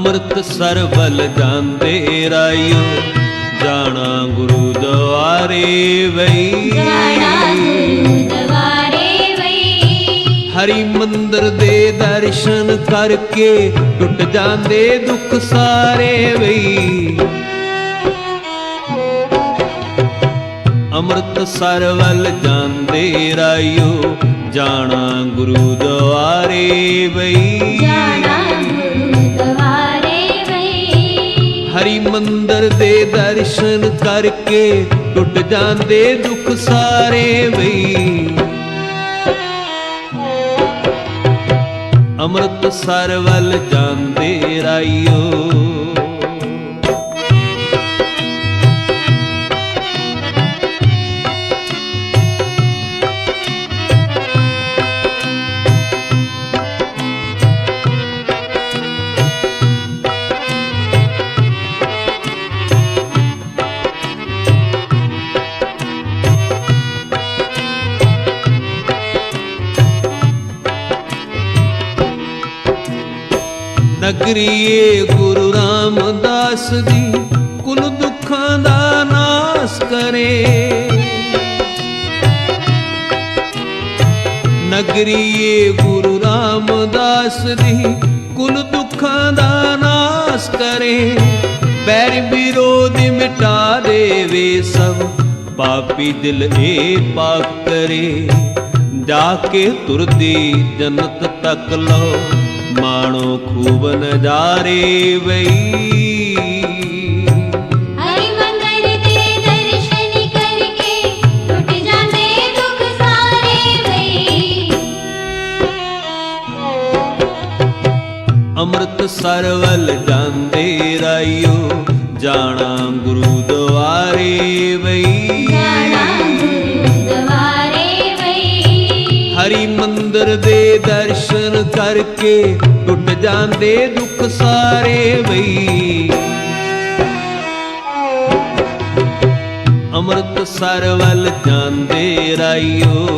ਅੰਮ੍ਰਿਤਸਰ ਵੱਲ ਜਾਂਦੇ ਰਾਇਓ, ਜਾਣਾ ਗੁਰੂ ਦੁਆਰੇ ਵਈ, ਜਾਣਾ ਗੁਰੂ ਦੁਆਰੇ ਵਈ। ਹਰੀ ਮੰਦਰ ਦੇ ਦਰਸ਼ਨ ਕਰਕੇ ਟੁੱਟ ਜਾਂਦੇ ਦੁੱਖ ਸਾਰੇ ਵਈ। ਅੰਮ੍ਰਿਤਸਰ ਵੱਲ ਜਾਂਦੇ ਰਾਇਓ, ਜਾਣਾ ਗੁਰੂ ਦੁਆਰੇ ਵਈ, ਜਾਣਾ ਗੁਰੂ ਦੁਆਰੇ ਵਈ। ਹਰੀ ਮੰਦਰ ਦੇ ਦਰਸ਼ਨ ਕਰਕੇ ਟੁੱਟ ਜਾਂਦੇ ਦੁੱਖ ਸਾਰੇ ਵਈ। ਅੰਮ੍ਰਿਤਸਰ ਵੱਲ ਜਾਂਦੇ ਰਾਇਓ। ਨਗਰੀਏ ਗੁਰੂ ਰਾਮਦਾਸ ਦੀ, ਕੁਲ ਦੁੱਖਾਂ ਦਾ ਨਾਸ ਕਰੇ। ਨਗਰੀਏ ਗੁਰੂ ਰਾਮਦਾਸ ਦੀ, ਕੁਲ ਦੁੱਖਾਂ ਦਾ ਨਾਸ ਕਰੇ। ਬੈਰ ਵਿਰੋਧ ਮਿਟਾ ਦੇਵੇ ਸਭ, ਪਾਪੀ ਦਿਲ ਇਹ ਪਾਕ ਕਰੇ। ਜਾ ਕੇ ਤੁਰਦੀ ਜਨਤ ਤੱਕ ਲਓ, ਮਾਣੋ ਖੂਬ ਨਜ਼ਾਰੇ ਵਈ। ਹਰਿ ਮੰਦਰ ਦੇ ਦਰਸ਼ਨ ਕਰਕੇ ਟੁੱਟ ਜਾਂਦੇ ਦੁੱਖ ਸਾਰੇ ਵਈ। ਅੰਮ੍ਰਿਤਸਰ ਵੱਲ ਜਾਂਦੇ ਰਾਇਓ, ਜਾਣਾ ਗੁਰੂ ਦੁਆਰੇ ਵਈ, ਜਾਣਾ ਗੁਰੂ ਦੁਆਰੇ ਵਈ। ਹਰੀ ਮੰਦਰ ਦੇ ਦਰਸ਼ਨ ਕਰਕੇ ਟੁੱਟ ਜਾਂਦੇ ਦੁੱਖ ਸਾਰੇ ਵਈ। ਅੰਮ੍ਰਿਤਸਰ ਵੱਲ ਜਾਂਦੇ ਰਾਇਓ।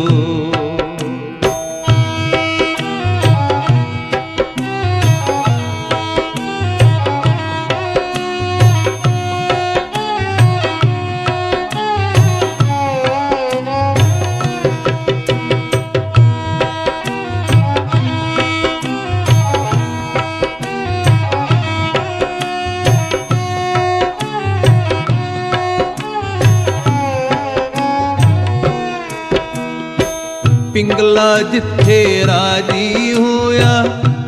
ਪਿੰਗਲਾ ਜਿੱਥੇ ਰਾਜੀ ਹੋਇਆ,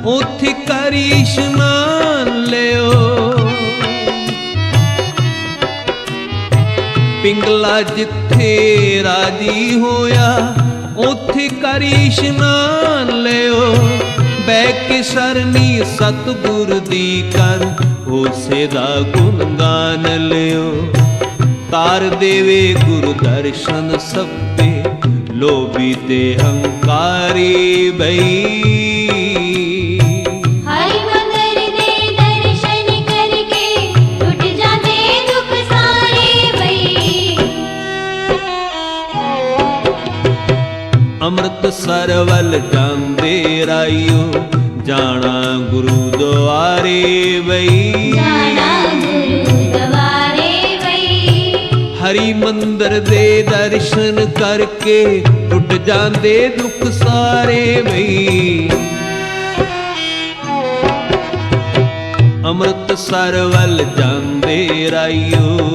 ਉੱਥੇ ਕਰੀ ਇਸ਼ਨਾਨ ਲਿਓ। ਪਿੰਗਲਾ ਜਿੱਥੇ ਰਾਜੀ ਹੋਇਆ, ਉੱਥੇ ਕਰੀ ਇਸ਼ਨਾਨ ਲਿਓ। ਬਹਿ ਕੇ ਸਰਨੀ ਸਤਿਗੁਰ ਦੀ ਕਰ, ਹੋਸੇ ਦਾ ਗੁਣਗਾਨ ਲਿਓ। ਤਾਰ ਦੇਵੇ ਗੁਰੂ ਦਰਸ਼ਨ ਸਭੇ, ਲੋਭੀ ਤੇ ਹੰਕਾਰੀ ਬਈ। ਹਰਿ ਮੰਦਰ ਦੇ ਦਰਸ਼ਨ ਕਰਕੇ ਟੁੱਟ ਜਾਂਦੇ ਦੁੱਖ ਸਾਰੇ ਵਈ। ਅੰਮ੍ਰਿਤਸਰ ਵੱਲ ਜਾਂਦੇ ਰਾਇਓ, ਜਾਣਾ ਗੁਰੂ ਦੁਆਰੇ ਵਈ, ਜਾਣਾ ਗੁਰੂ ਦੁਆਰੇ ਵਈ। ਹਰੀ ਮੰਦਰ ਦੇ ਦਰਸ਼ਨ ਕਰਕੇ ਟੁੱਟ ਜਾਂਦੇ ਦੁੱਖ ਸਾਰੇ ਵਈ। ਅੰਮ੍ਰਿਤਸਰ ਵੱਲ ਜਾਂਦੇ ਰਾਇਓ।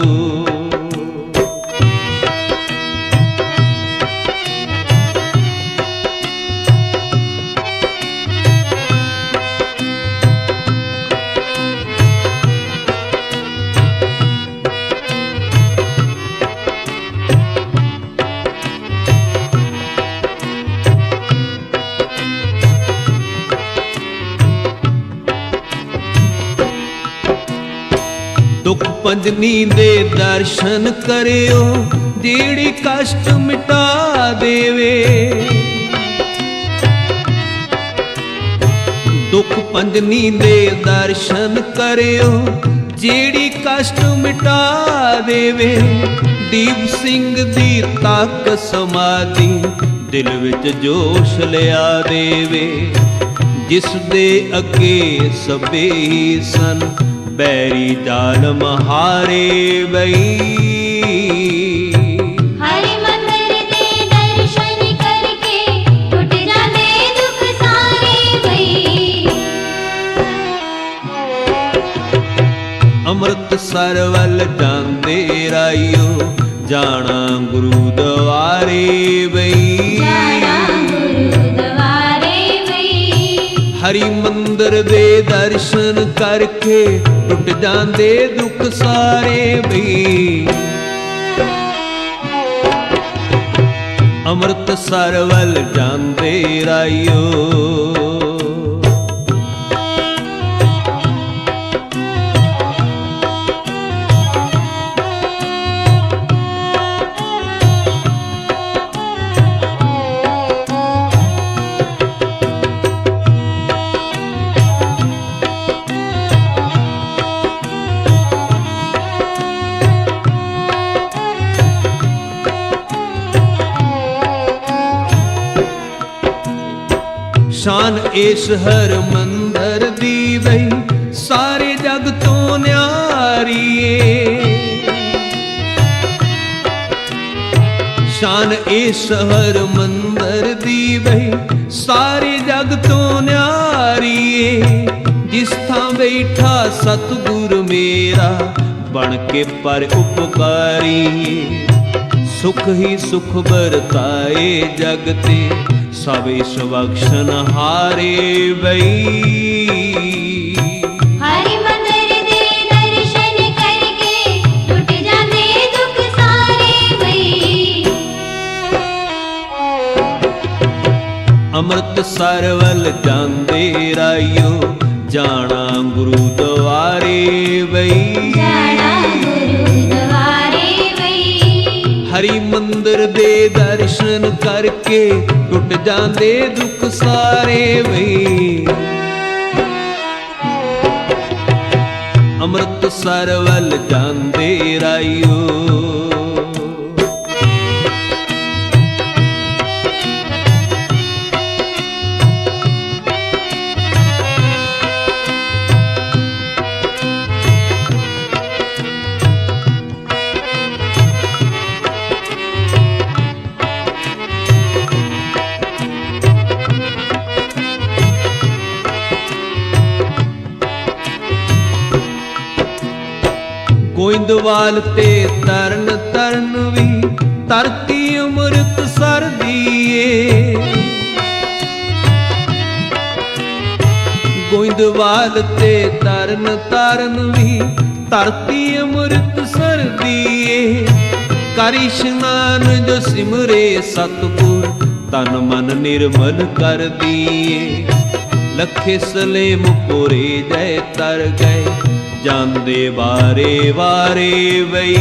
ਦੁੱਖ ਪੰਜਨੀ ਦੇ ਦਰਸ਼ਨ ਕਰਿਓ, ਜਿਹੜੀ ਕਸ਼ਟ ਮਿਟਾ ਦੇਵੇ। ਦੁੱਖ ਪੰਜਨੀ ਦੇ ਦਰਸ਼ਨ ਕਰਿਓ, ਜਿਹੜੀ ਕਸ਼ਟ ਮਿਟਾ ਦੇਵੇ। ਦੀਪ ਸਿੰਘ ਦੀ ਤਾਕਤ ਸਮਾਧੀ, ਦਿਲ ਵਿੱਚ ਜੋਸ਼ ਲਿਆ ਦੇਵੇ। ਜਿਸ ਦੇ ਅੱਗੇ ਸਭੇ ਸਨ ਬੈਰੀ ਜ਼ਾਲਮ ਹਾਰੇ ਬਈ। ਹਰਿ ਮੰਦਰ ਦੇ ਦਰਸ਼ਨ ਕਰਕੇ ਟੁੱਟ ਜਾਂਦੇ ਦੁੱਖ ਸਾਰੇ ਬਈ। ਅੰਮ੍ਰਿਤਸਰ ਵੱਲ ਜਾਂਦੇ ਰਾਇਓ ਜਾਣਾ ਗੁਰੂ ਦੁਆਰੇ ਬਈ। ਜਾਣਾ ਗੁਰੂ ਦੁਆਰੇ ਬਈ। ਹਰੀ ਮੰਦਰ ਦੇ ਦਰਸ਼ਨ ਕਰਕੇ ਟੁੱਟ ਜਾਂਦੇ ਦੁੱਖ ਸਾਰੇ ਬਈ। ਅੰਮ੍ਰਿਤਸਰ ਵੱਲ ਜਾਂਦੇ ਰਾਇਓ ਸ਼ਾਨ ਇਸ ਹਰ ਮੰਦਰ ਦੀ ਬਈ ਸਾਰੇ ਜਗ ਤੋਂ ਨਿਆਰੀ ਏ। ਸ਼ਾਨ ਇਸ ਹਰ ਮੰਦਰ ਦੀ ਬਈ ਸਾਰੇ ਜਗ ਤੋਂ ਨਿਆਰੀ ਏ। ਜਿਸ ਥਾਂ ਬੈਠਾ ਸਤਿਗੁਰ ਮੇਰਾ ਬਣ ਕੇ ਪਰ ਉਪਕਾਰੀ ਏ। ਸੁਖ ਹੀ ਸੁਖ ਵਰਤਾਏ ਜਗ ਤੇ ਸਭੇ ਸਬਖਸ਼ਨ ਹਾਰੇ ਬਈ। ਹਰਿ ਮੰਦਰ ਦੇ ਦਰਸ਼ਨ ਕਰਕੇ ਟੁੱਟ ਜਾਂਦੇ ਦੁੱਖ ਸਾਰੇ ਬਈ। ਅੰਮ੍ਰਿਤਸਰ ਵੱਲ ਜਾਂਦੇ ਰਾਇਓ ਜਾਣਾ ਗੁਰੂ ਦੁਆਰੇ ਬਈ। ਜਾਣਾ ਗੁਰੂ ਦੁਆਰੇ ਬਈ। ਹਰੀ ਮੰਦਰ ਦੇ ਦਰਸ਼ਨ ਕਰਕੇ ਟੁੱਟ ਜਾਂਦੇ ਦੁੱਖ ਸਾਰੇ ਬਈ। ਅੰਮ੍ਰਿਤਸਰ ਵੱਲ ਜਾਂਦੇ ਰਾਇਓ ਗੋਇੰਦਵਾਲ ਤੇ ਤਰਨ ਤਰਨ ਵੀ ਧਰਤੀ ਅੰਮ੍ਰਿਤਸਰ ਦੀ ਏ। ਗੋਇੰਦਵਾਲ ਤੇ ਤਰਨ ਤਾਰਨ ਵੀ ਧਰਤੀ ਅੰਮ੍ਰਿਤਸਰ ਦੀ ਏ। ਕਰ ਇਸ਼ਨਾਨ ਜੋ ਸਿਮਰੇ ਸਤਿਗੁਰ ਤਨ ਮਨ ਨਿਰਮਲ ਕਰਦੀ ਏ। ਲਖੇ ਸਲੇਮ ਪੂਰੇ ਜੈ ਤਰ ਗਏ ਜਾਂਦੇ ਵਾਰੇ ਵਾਰੇ ਬਈ।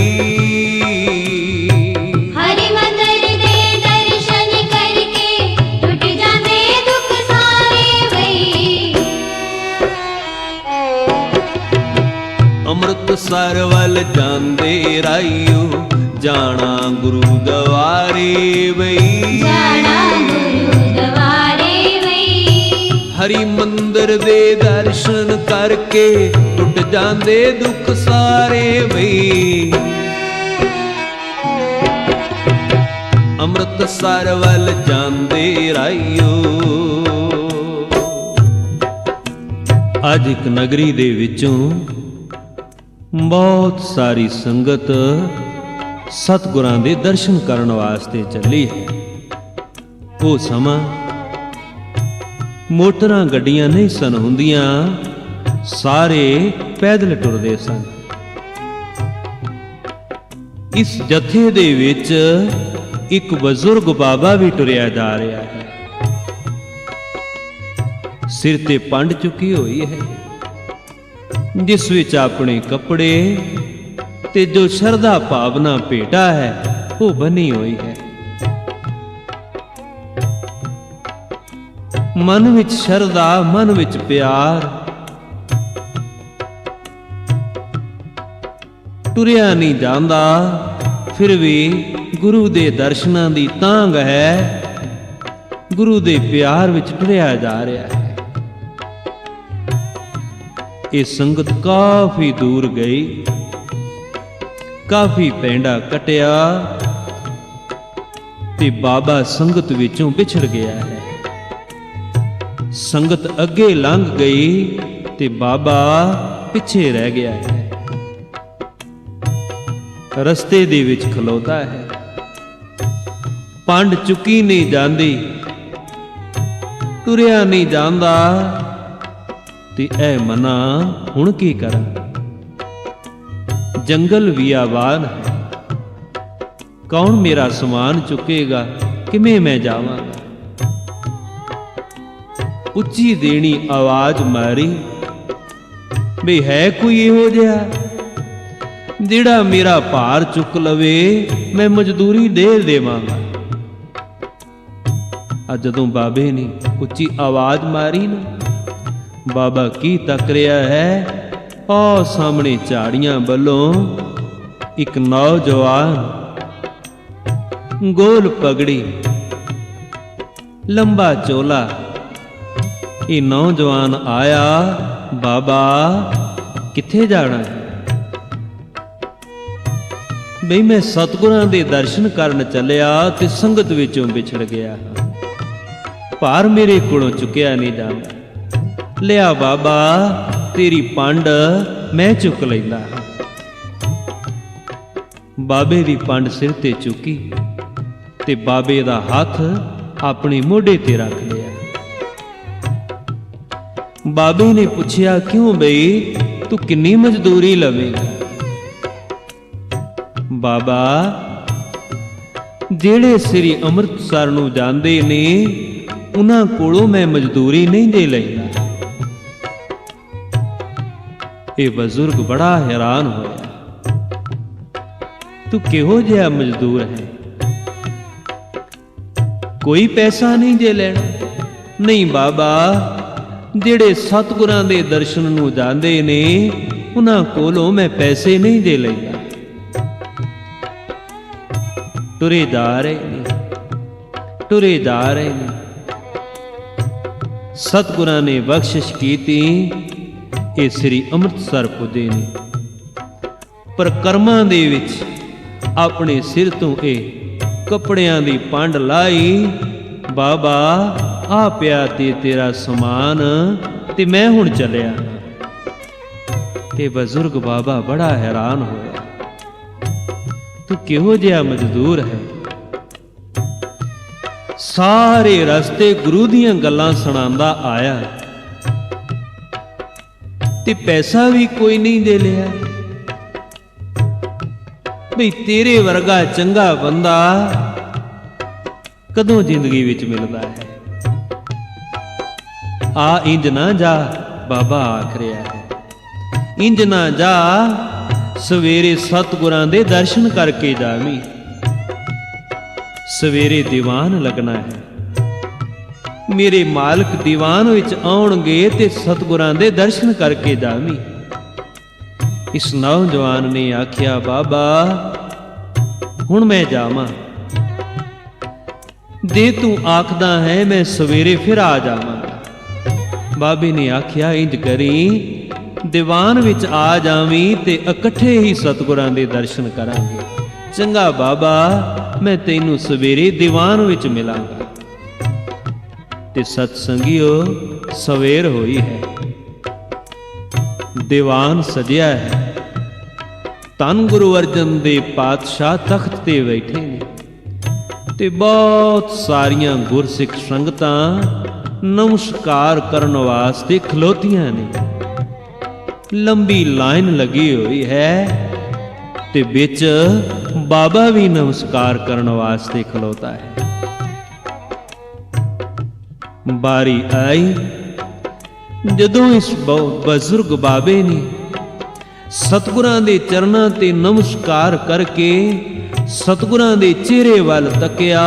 ਹਰਿ ਮੰਦਰ ਦੇ ਦਰਸ਼ਨ ਕਰਕੇ ਟੁੱਟ ਜਾਂਦੇ ਦੁੱਖ ਸਾਰੇ ਬਈ। ਅੰਮ੍ਰਿਤਸਰ ਵੱਲ ਜਾਂਦੇ ਰਾਇਓ ਜਾਣਾ ਗੁਰੂ ਦੁਆਰੇ ਬਈ। ਜਾਣਾ ਗੁਰੂ ਦੁਆਰੇ ਬਈ। ਹਰੀ ਮੰਦਰ ਦੇ ਦਰਸ਼ਨ ਕਰਕੇ ਟੁੱਟ ਜਾਂਦੇ ਦੁੱਖ ਸਾਰੇ ਬਈ। ਅੰਮ੍ਰਿਤਸਰ ਵੱਲ ਜਾਂਦੇ ਰਾਇਓ ਅੱਜ ਇੱਕ ਨਗਰੀ ਦੇ ਵਿੱਚੋਂ ਬਹੁਤ ਸਾਰੀ ਸੰਗਤ ਸਤਿਗੁਰਾਂ ਦੇ ਦਰਸ਼ਨ ਕਰਨ ਵਾਸਤੇ ਚੱਲੀ ਹੈ। ਉਹ ਸਮਾਂ ਮੋਟਰਾਂ ਗੱਡੀਆਂ ਨਹੀਂ ਸਨ ਹੁੰਦੀਆਂ, ਸਾਰੇ ਪੈਦਲ ਟੁਰਦੇ ਸਨ। ਇਸ ਜਥੇ ਦੇ ਵਿੱਚ ਇੱਕ ਬਜ਼ੁਰਗ ਬਾਬਾ ਵੀ ਟੁਰਿਆ ਜਾ ਰਿਹਾ ਹੈ। ਸਿਰ ਤੇ ਪੰਡ ਚੁੱਕੀ ਹੋਈ ਹੈ, ਜਿਸ ਵਿੱਚ ਆਪਣੇ ਕੱਪੜੇ ਤੇ ਜੋ ਸ਼ਰਧਾ ਭਾਵਨਾ ਭੇਟਾ ਹੈ ਉਹ ਬਣੀ ਹੋਈ ਹੈ। ਮਨ ਵਿੱਚ ਸ਼ਰਧਾ, ਮਨ ਵਿੱਚ ਪਿਆਰ, ਟੁਰਿਆ ਨਹੀਂ ਜਾਂਦਾ, ਫਿਰ ਵੀ ਗੁਰੂ ਦੇ ਦਰਸ਼ਨਾਂ ਦੀ ਤਾਂਘ ਹੈ, ਗੁਰੂ ਦੇ ਪਿਆਰ ਵਿੱਚ ਟੁਰਿਆ ਜਾ ਰਿਹਾ ਹੈ। ਇਹ ਸੰਗਤ ਕਾਫੀ ਦੂਰ ਗਈ, ਕਾਫੀ ਪੈਂਡਾ ਕਟਿਆ ਤੇ ਬਾਬਾ ਸੰਗਤ ਵਿੱਚੋਂ ਵਿਛੜ ਗਿਆ ਹੈ। ਸੰਗਤ ਅੱਗੇ ਲੰਘ ਗਈ ਤੇ ਬਾਬਾ ਪਿੱਛੇ ਰਹਿ ਗਿਆ ਹੈ। ਰਸਤੇ ਦੇ ਵਿੱਚ ਖਲੋਤਾ ਹੈ, ਪੰਡ ਚੁੱਕੀ ਨਹੀਂ ਜਾਂਦੀ, ਤੁਰਿਆ ਨਹੀਂ ਜਾਂਦਾ ਤੇ ਐ ਮਨਾ ਹੁਣ ਕੀ ਕਰਾਂ। ਜੰਗਲ ਵੀ ਆਵਾਨ ਹੈ, ਕੌਣ ਮੇਰਾ ਸਮਾਨ ਚੁੱਕੇਗਾ, ਕਿਵੇਂ ਮੈਂ ਜਾਵਾਂਗਾ। ਉੱਚੀ ਦੇਣੀ ਆਵਾਜ਼ ਮਾਰੀ, ਵੀ ਹੈ ਕੋਈ ਇਹੋ ਜਿਹਾ ਜਿਹੜਾ ਮੇਰਾ ਭਾਰ ਚੁੱਕ ਲਵੇ, ਮੈਂ ਮਜ਼ਦੂਰੀ ਦੇ ਦੇਵਾਂਗਾ। ਅੱਜ ਜਦੋਂ ਬਾਬੇ ਨੇ ਉੱਚੀ ਆਵਾਜ਼ ਮਾਰੀ ਨਾ, ਬਾਬਾ ਕੀ ਤੱਕ ਰਿਹਾ ਹੈ, ਉਹ ਸਾਹਮਣੇ ਝਾੜੀਆਂ ਵੱਲੋਂ ਇੱਕ ਨੌਜਵਾਨ, ਗੋਲ ਪਗੜੀ, ਲੰਬਾ ਚੋਲਾ, ਇਹ ਨੌਜਵਾਨ ਆਇਆ। ਬਾਬਾ ਕਿੱਥੇ ਜਾਣਾ ਹੈ? ਬਈ ਮੈਂ ਸਤਿਗੁਰਾਂ ਦੇ ਦਰਸ਼ਨ ਕਰਨ ਚੱਲਿਆ ਤੇ ਸੰਗਤ ਵਿੱਚੋਂ ਵਿਛੜ ਗਿਆ, ਭਾਰ ਮੇਰੇ ਕੋਲੋਂ ਚੁੱਕਿਆ ਨਹੀਂ ਜਾਂਦਾ। ਲਿਆ ਬਾਬਾ, ਤੇਰੀ ਪੰਡ ਮੈਂ ਚੁੱਕ ਲੈਂਦਾ। ਬਾਬੇ ਦੀ ਪੰਡ ਸਿਰ ਤੇ ਚੁੱਕੀ ਤੇ ਬਾਬੇ ਦਾ ਹੱਥ ਆਪਣੇ ਮੋਢੇ ਤੇ ਰੱਖ ਲਿਆ। ਬਾਬੇ ਨੇ ਪੁੱਛਿਆ, ਕਿਉਂ ਬਈ, ਤੂੰ ਕਿੰਨੀ ਮਜ਼ਦੂਰੀ ਲਵੇਂਗਾ? ਬਾਬਾ, ਜਿਹੜੇ ਸ੍ਰੀ ਅੰਮ੍ਰਿਤਸਰ ਨੂੰ ਜਾਂਦੇ ਨੇ ਉਹਨਾਂ ਕੋਲੋਂ ਮੈਂ ਮਜ਼ਦੂਰੀ ਨਹੀਂ ਦੇ ਲੈਂਦਾ। ਇਹ ਬਜ਼ੁਰਗ ਬੜਾ ਹੈਰਾਨ ਹੋਇਆ, ਤੂੰ ਕਿਹੋ ਜਿਹਾ ਮਜ਼ਦੂਰ ਹੈ, ਕੋਈ ਪੈਸਾ ਨਹੀਂ ਦੇ ਲੈਣਾ? ਨਹੀਂ ਬਾਬਾ, ਜਿਹੜੇ ਸਤਿਗੁਰਾਂ ਦੇ ਦਰਸ਼ਨ ਨੂੰ ਜਾਂਦੇ ਨੇ ਉਹਨਾਂ ਕੋਲੋਂ ਮੈਂ ਪੈਸੇ ਨਹੀਂ ਦੇ ਲੈਂਦਾ। ਤੁਰੇ ਜਾ ਰਹੇ ਨੇ, ਤੁਰੇ ਜਾ ਰਹੇ ਨੇ, ਸਤਿਗੁਰਾਂ ਨੇ ਬਖਸ਼ਿਸ਼ ਕੀਤੀ, ਇਹ ਸ੍ਰੀ ਅੰਮ੍ਰਿਤਸਰ ਪੁੱਜੇ ਨੇ। ਪਰ ਕਰਮਾਂ ਦੇ ਵਿੱਚ ਆਪਣੇ ਸਿਰ ਤੋਂ ਇਹ ਕੱਪੜਿਆਂ ਦੀ ਪੰਡ ਲਾਈ, ਬਾਬਾ ਆ ਪਿਆ ਤੇ ਤੇਰਾ ਸਮਾਨ ਤੇ ਮੈਂ ਹੁਣ ਚੱਲਿਆ। ਤੇ ਬਜ਼ੁਰਗ ਬਾਬਾ ਬੜਾ ਹੈਰਾਨ ਹੋਇਆ, ਤੂੰ ਕਿਹੋ ਜਿਹਾ ਮਜ਼ਦੂਰ ਹੈ? ਸਾਰੇ ਰਸਤੇ ਗੁਰੂ ਦੀਆਂ ਗੱਲਾਂ ਸੁਣਾਉਂਦਾ ਆਇਆ ਤੇ ਪੈਸਾ ਵੀ ਕੋਈ ਨਹੀਂ ਦੇ ਲਿਆ। ਬਈ ਤੇਰੇ ਵਰਗਾ ਚੰਗਾ ਬੰਦਾ ਕਦੋਂ ਜ਼ਿੰਦਗੀ ਵਿੱਚ ਮਿਲਦਾ ਹੈ? ਆ ਇੰਜ ਨਾ ਜਾ, ਬਾਬਾ ਆਖ ਰਿਹਾ ਹੈ, ਇੰਜ ਨਾ ਜਾ, ਸਵੇਰੇ ਸਤਿਗੁਰਾਂ ਦੇ ਦਰਸ਼ਨ ਕਰਕੇ ਜਾਵੀਂ। ਸਵੇਰੇ ਦੀਵਾਨ ਲੱਗਣਾ ਹੈ, ਮੇਰੇ ਮਾਲਕ ਦੀਵਾਨ ਵਿੱਚ ਆਉਣਗੇ ਤੇ ਸਤਿਗੁਰਾਂ ਦੇ ਦਰਸ਼ਨ ਕਰਕੇ ਜਾਵੀਂ। ਇਸ ਨੌਜਵਾਨ ਨੇ ਆਖਿਆ, ਬਾਬਾ ਹੁਣ ਮੈਂ ਜਾਵਾਂ, ਜੇ ਤੂੰ ਆਖਦਾ ਹੈ ਮੈਂ ਸਵੇਰੇ ਫਿਰ ਆ ਜਾਵਾਂਗਾ। ਬਾਬੇ ਨੇ ਆਖਿਆ, ਇੰਜ ਕਰੀ, ਦੀਵਾਨ ਵਿੱਚ ਆ ਜਾਵੀਂ ਤੇ ਇਕੱਠੇ ਹੀ ਸਤਿਗੁਰਾਂ ਦੇ ਦਰਸ਼ਨ ਕਰਾਂਗੇ। ਚੰਗਾ ਬਾਬਾ, ਮੈਂ ਤੈਨੂੰ ਸਵੇਰੇ ਦੀਵਾਨ ਵਿੱਚ ਮਿਲਾਂਗਾ। ਤੇ ਸਤ ਸੰਗਿਓ, ਸਵੇਰ ਹੋਈ ਹੈ, ਦੀਵਾਨ ਸਜਿਆ ਹੈ, ਧੰਨ ਗੁਰੂ ਅਰਜਨ ਦੇਵ ਪਾਤਸ਼ਾਹ ਤਖਤ ਤੇ ਬੈਠੇ ਨੇ ਤੇ ਬਹੁਤ ਸਾਰੀਆਂ ਗੁਰਸਿੱਖ ਸੰਗਤਾਂ ਨਮਸਕਾਰ ਕਰਨ ਵਾਸਤੇ ਖਲੋਤੀਆਂ ਨੇ। ਲੰਬੀ ਲਾਈਨ ਲੱਗੀ ਹੋਈ ਹੈ ਤੇ ਵਿੱਚ ਬਾਬਾ ਵੀ ਨਮਸਕਾਰ ਕਰਨ ਵਾਸਤੇ ਖਲੋਤਾ ਹੈ। ਬਾਰੀ ਆਈ ਜਦੋਂ ਇਸ ਬਜ਼ੁਰਗ ਬਾਬੇ ਨੇ ਸਤਿਗੁਰਾਂ ਦੇ ਚਰਨਾਂ ਤੇ ਨਮਸਕਾਰ ਕਰਕੇ ਸਤਿਗੁਰਾਂ ਦੇ ਚਿਹਰੇ ਵੱਲ ਤੱਕਿਆ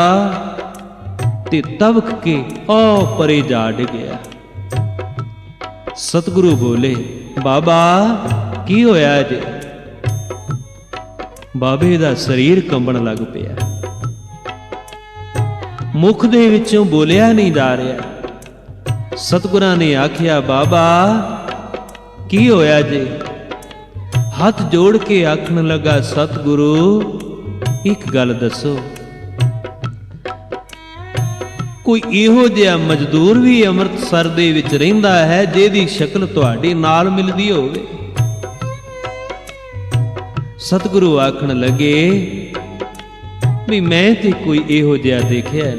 ਤੇ ਤਵਕ ਕੇ ਉਹ ਪਰੇ ਜਾ ਡਿੱਗਿਆ। ਸਤਿਗੁਰੂ ਬੋਲੇ, ਬਾਬਾ ਕੀ ਹੋਇਆ ਜੇ? ਬਾਬੇ ਦਾ ਸਰੀਰ ਕੰਬਣ ਲੱਗ ਪਿਆ, ਮੁਖ ਦੇ ਵਿੱਚੋਂ ਬੋਲਿਆ ਨਹੀਂ ਜਾ ਰਿਹਾ। ਸਤਿਗੁਰਾਂ ਨੇ ਆਖਿਆ, ਬਾਬਾ ਕੀ ਹੋਇਆ ਜੇ? ਹੱਥ ਜੋੜ ਕੇ ਆਖਣ ਲੱਗਾ, ਸਤਿਗੁਰੂ ਇੱਕ ਗੱਲ ਦੱਸੋ, ਕੋਈ ਇਹੋ ਜਿਹਾ ਮਜ਼ਦੂਰ ਵੀ ਅੰਮ੍ਰਿਤਸਰ ਦੇ ਵਿੱਚ ਰਹਿੰਦਾ ਹੈ ਜਿਹਦੀ ਸ਼ਕਲ ਤੁਹਾਡੇ ਨਾਲ ਮਿਲਦੀ ਹੋਵੇ? ਸਤਿਗੁਰੂ ਆਖਣ ਲੱਗੇ ਵੀ ਮੈਂ ਤੇ ਕੋਈ ਇਹੋ ਜਿਹਾ ਦੇਖਿਆ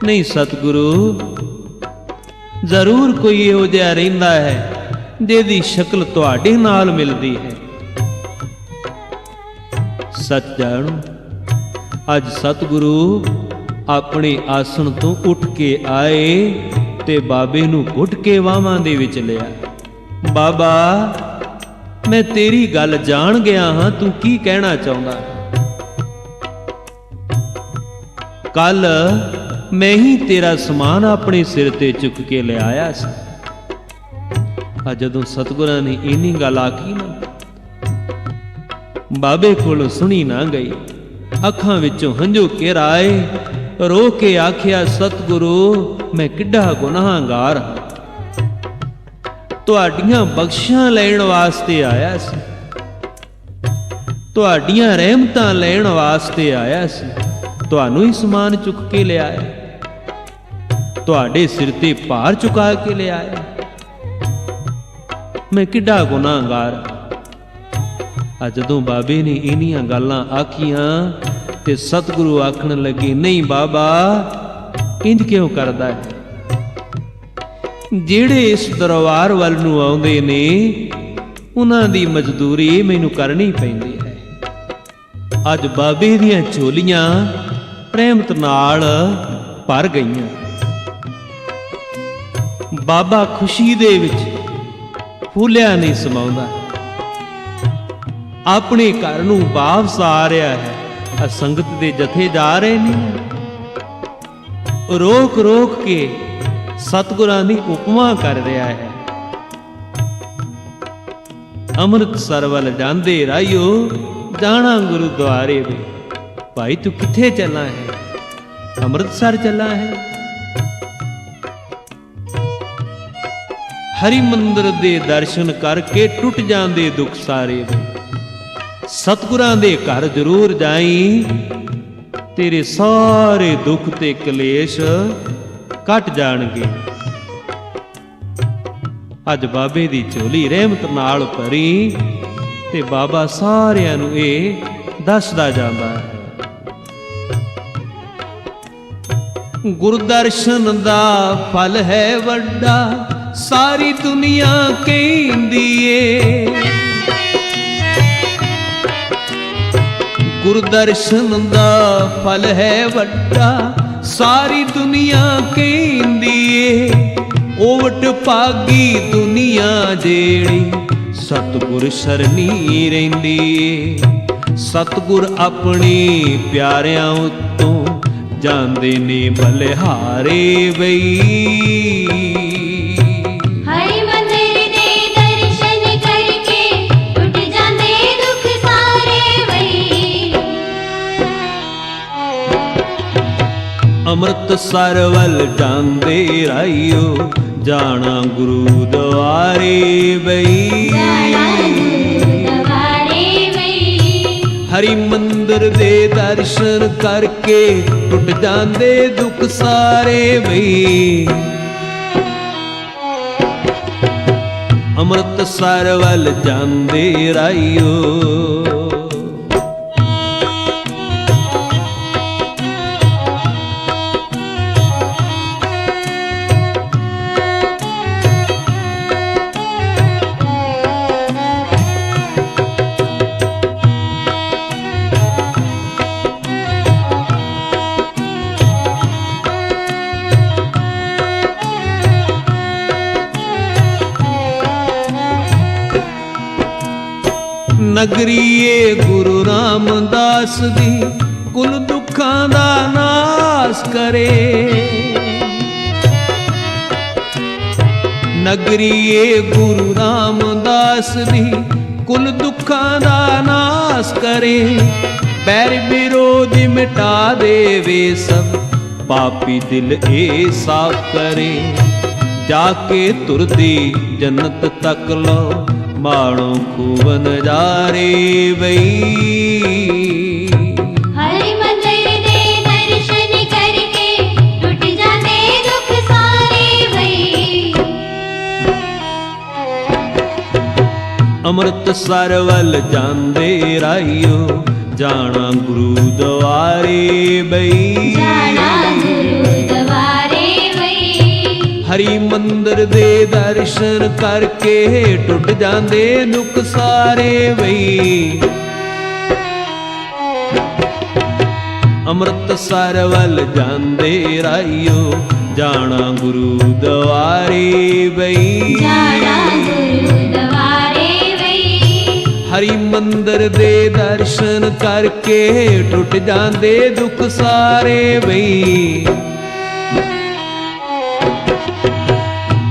ਨਹੀਂ ਸਤਿਗੁਰੂ, ਜ਼ਰੂਰ ਕੋਈ ਇਹੋ ਜਿਹਾ ਰਹਿੰਦਾ ਹੈ ਜਿਹਦੀ ਸ਼ਕਲ ਤੁਹਾਡੇ ਨਾਲ ਮਿਲਦੀ ਹੈ। ਸੱਚ ਜਾਣੋ, ਅੱਜ ਸਤਿਗੁਰੂ ਆਪਣੇ ਆਸਣ ਤੋਂ ਉੱਠ ਕੇ ਆਏ ਤੇ ਬਾਬੇ ਨੂੰ ਘੁੱਟ ਕੇ ਬਾਹਾਂ ਦੇ ਵਿੱਚ ਲਿਆ। ਬਾਬਾ, ਮੈਂ ਤੇਰੀ ਗੱਲ ਜਾਣ ਗਿਆ ਹਾਂ, ਤੂੰ ਕੀ ਕਹਿਣਾ ਚਾਹੁੰਦਾ? ਕੱਲ ਮੈਂ ਹੀ ਤੇਰਾ ਸਮਾਨ ਆਪਣੇ ਸਿਰ ਤੇ ਚੁੱਕ ਕੇ ਲਿਆਇਆ ਸੀ। ਆ ਜਦੋਂ ਸਤਿਗੁਰਾਂ ਨੇ ਇੰਨੀ ਗੱਲ ਆਖੀ ਨਾ, ਬਾਬੇ ਕੋਲੋਂ ਸੁਣੀ ਨਾ ਗਈ। ਅੱਖਾਂ ਵਿੱਚੋਂ ਹੰਝੂ ਘਿਰ ਆਏ, ਰੋ ਕੇ ਆਖਿਆ, ਸਤਿਗੁਰੂ ਮੈਂ ਕਿੱਡਾ ਗੁਨਾਹਗਾਰ ਹਾਂ, ਤੁਹਾਡੀਆਂ ਬਖਸ਼ਾਂ ਲੈਣ ਵਾਸਤੇ ਆਇਆ ਸੀ, ਤੁਹਾਡੀਆਂ ਰਹਿਮਤਾਂ ਲੈਣ ਵਾਸਤੇ ਆਇਆ ਸੀ, ਤੁਹਾਨੂੰ ਹੀ ਸਮਾਨ ਚੁੱਕ ਕੇ ਲਿਆਇਆ, ਤੁਹਾਡੇ ਸਿਰ ਤੇ ਭਾਰ ਚੁਕਾ ਕੇ ਲਿਆਇਆ, ਮੈਂ ਕਿੱਡਾ ਗੁਨਾਹਗਾਰ। ਆ ਜਦੋਂ ਬਾਬੇ ਨੇ ਇੰਨੀਆਂ ਗੱਲਾਂ ਆਖੀਆਂ ਤੇ ਸਤਿਗੁਰੂ ਆਖਣ ਲੱਗੇ, ਨਹੀਂ ਬਾਬਾ, ਇੰਜ ਕਿਉਂ ਕਰਦਾ ਹੈ? ਜਿਹੜੇ ਇਸ ਦਰਬਾਰ ਵੱਲ ਨੂੰ ਆਉਂਦੇ ਨੇ ਉਹਨਾਂ ਦੀ ਮਜ਼ਦੂਰੀ ਮੈਨੂੰ ਕਰਨੀ ਪੈਂਦੀ ਹੈ। ਅੱਜ ਬਾਬੇ ਦੀਆਂ ਝੋਲੀਆਂ ਰਹਿਮਤ ਨਾਲ ਭਰ ਗਈਆਂ। ਬਾਬਾ ਖੁਸ਼ੀ ਦੇ ਵਿੱਚ ਫੁੱਲਿਆ ਨਹੀਂ ਸਮਾਉਂਦਾ, ਆਪਣੇ ਘਰ ਨੂੰ ਵਾਪਸ ਆ ਰਿਹਾ ਹੈ। ਆ ਸੰਗਤ ਦੇ ਜਥੇ ਜਾ ਰਹੇ ਨੇ, ਰੋਕ ਰੋਕ ਕੇ ਸਤਿਗੁਰਾਂ ਦੀ ਉਪਮਾ ਕਰ ਰਿਹਾ ਹੈ। ਅੰਮ੍ਰਿਤਸਰ ਵੱਲ ਜਾਂਦੇ ਰਾਹੀਓ, ਜਾਣਾ ਗੁਰਦੁਆਰੇ ਵੇ। ਭਾਈ ਤੂੰ ਕਿੱਥੇ ਚੱਲਾ ਹੈ? ਅੰਮ੍ਰਿਤਸਰ ਚੱਲਾ ਹੈ। ਹਰੀ ਮੰਦਰ ਦੇ ਦਰਸ਼ਨ ਕਰਕੇ ਟੁੱਟ ਜਾਂਦੇ ਦੁੱਖ ਸਾਰੇ ਵੇ। ਸਤਿਗੁਰਾਂ ਦੇ ਘਰ ਜ਼ਰੂਰ ਜਾਈ, ਤੇਰੇ ਸਾਰੇ ਦੁੱਖ ਤੇ ਕਲੇਸ਼ ਕੱਟ ਜਾਣਗੇ। ਅੱਜ ਬਾਬੇ ਦੀ ਝੋਲੀ ਰਹਿਮਤ ਨਾਲ ਭਰੀ ਤੇ ਬਾਬਾ ਸਾਰਿਆਂ ਨੂੰ ਇਹ ਦੱਸਦਾ ਜਾਂਦਾ ਹੈ। ਗੁਰਦਰਸ਼ਨ ਦਾ ਫਲ ਹੈ ਵੱਡਾ, ਸਾਰੀ ਦੁਨੀਆ ਕਹਿੰਦੀ ਏ। ਗੁਰਦਰਸ਼ਨ ਦਾ ਫਲ ਹੈ ਵੱਡਾ, ਸਾਰੀ ਦੁਨੀਆ ਕਹਿੰਦੀ ਏ। ਓਵਟ ਭਾਗੀ ਦੁਨੀਆ ਜਿਹੜੀ ਸਤਿਗੁਰ ਸ਼ਰਨੀ ਰਹਿੰਦੀ ਏ। ਸਤਿਗੁਰ ਆਪਣੇ ਪਿਆਰਿਆਂ ਉੱਤੋਂ ਜਾਂਦੇ ਨੇ ਬਲਿਹਾਰੇ ਬਈ। ਹਰਿ ਮੰਦਰ ਦੇ ਦਰਸ਼ਨ ਕਰਕੇ ਟੁੱਟ ਜਾਂਦੇ ਦੁੱਖ ਸਾਰੇ ਬਈ। ਅੰਮ੍ਰਿਤਸਰ ਵੱਲ ਜਾਂਦੇ ਰਾਹੀਓ, ਜਾਣਾ ਗੁਰੂ ਦੁਆਰੇ ਬਈ। ਹਰੀ ਮੰਦਰ ਦੇ ਦਰਸ਼ਨ ਕਰਕੇ ਟੁੱਟ ਜਾਂਦੇ ਦੁੱਖ ਸਾਰੇ ਬਈ। ਅੰਮ੍ਰਿਤਸਰ ਵੱਲ ਜਾਂਦੇ ਰਾਹੀਓ, ਨਗਰੀ ਏ ਗੁਰੂ ਰਾਮਦਾਸ ਦੀ, ਕੁਲ ਦੁੱਖਾਂ ਦਾ ਨਾਸ ਕਰੇ। ਨਗਰੀ ਏ ਗੁਰੂ ਰਾਮਦਾਸ ਦੀ, ਕੁਲ ਦੁੱਖਾਂ ਦਾ ਨਾਸ ਕਰੇ। ਬੈਰ ਵਿਰੋਧ ਮਿਟਾ ਦੇਵੇ ਸਭ, ਪਾਪੀ ਦਿਲ ਏ ਸਾਫ ਕਰੇ। जाके तुरदी जन्नत तक लो, माणो खूब नजारे बई। हरि मंदिर दे दर्शन करके टूट जाते दुख सारे भई। अमृतसर वल जांदे राहियो, जाना गुरु द्वारे बई। जाना गुरु द्वारे भई। हरि मंदिर दे दर्शन करके टुट जांदे दुख सारे बई। अमृतसर वल जांदे राहियो, जाना गुरु द्वारे बई। जाना गुरु द्वारे भई। हरि मंदिर दे दर्शन करके टुट जांदे दुख सारे बई।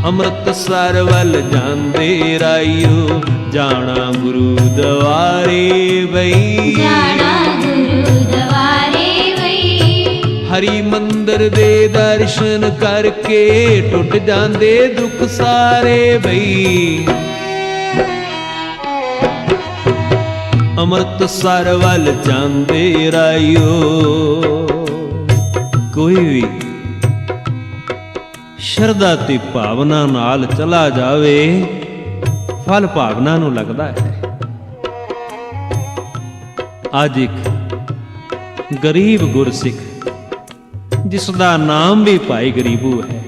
अमृतसर वल जांदे राहियो, जाना गुरु द्वारे बई। जाना गुरु द्वारे भई। हरि मंदिर दे दर्शन करके टुट जांदे दुख सारे बई। अमृतसर वल जांदे राहियो। कोई भी शरदा ते भावना नाल चला जावे, फल भावना नूं लगदा है। अज एक गरीब गुरसिख, जिसदा नाम भी भाई गरीबू है,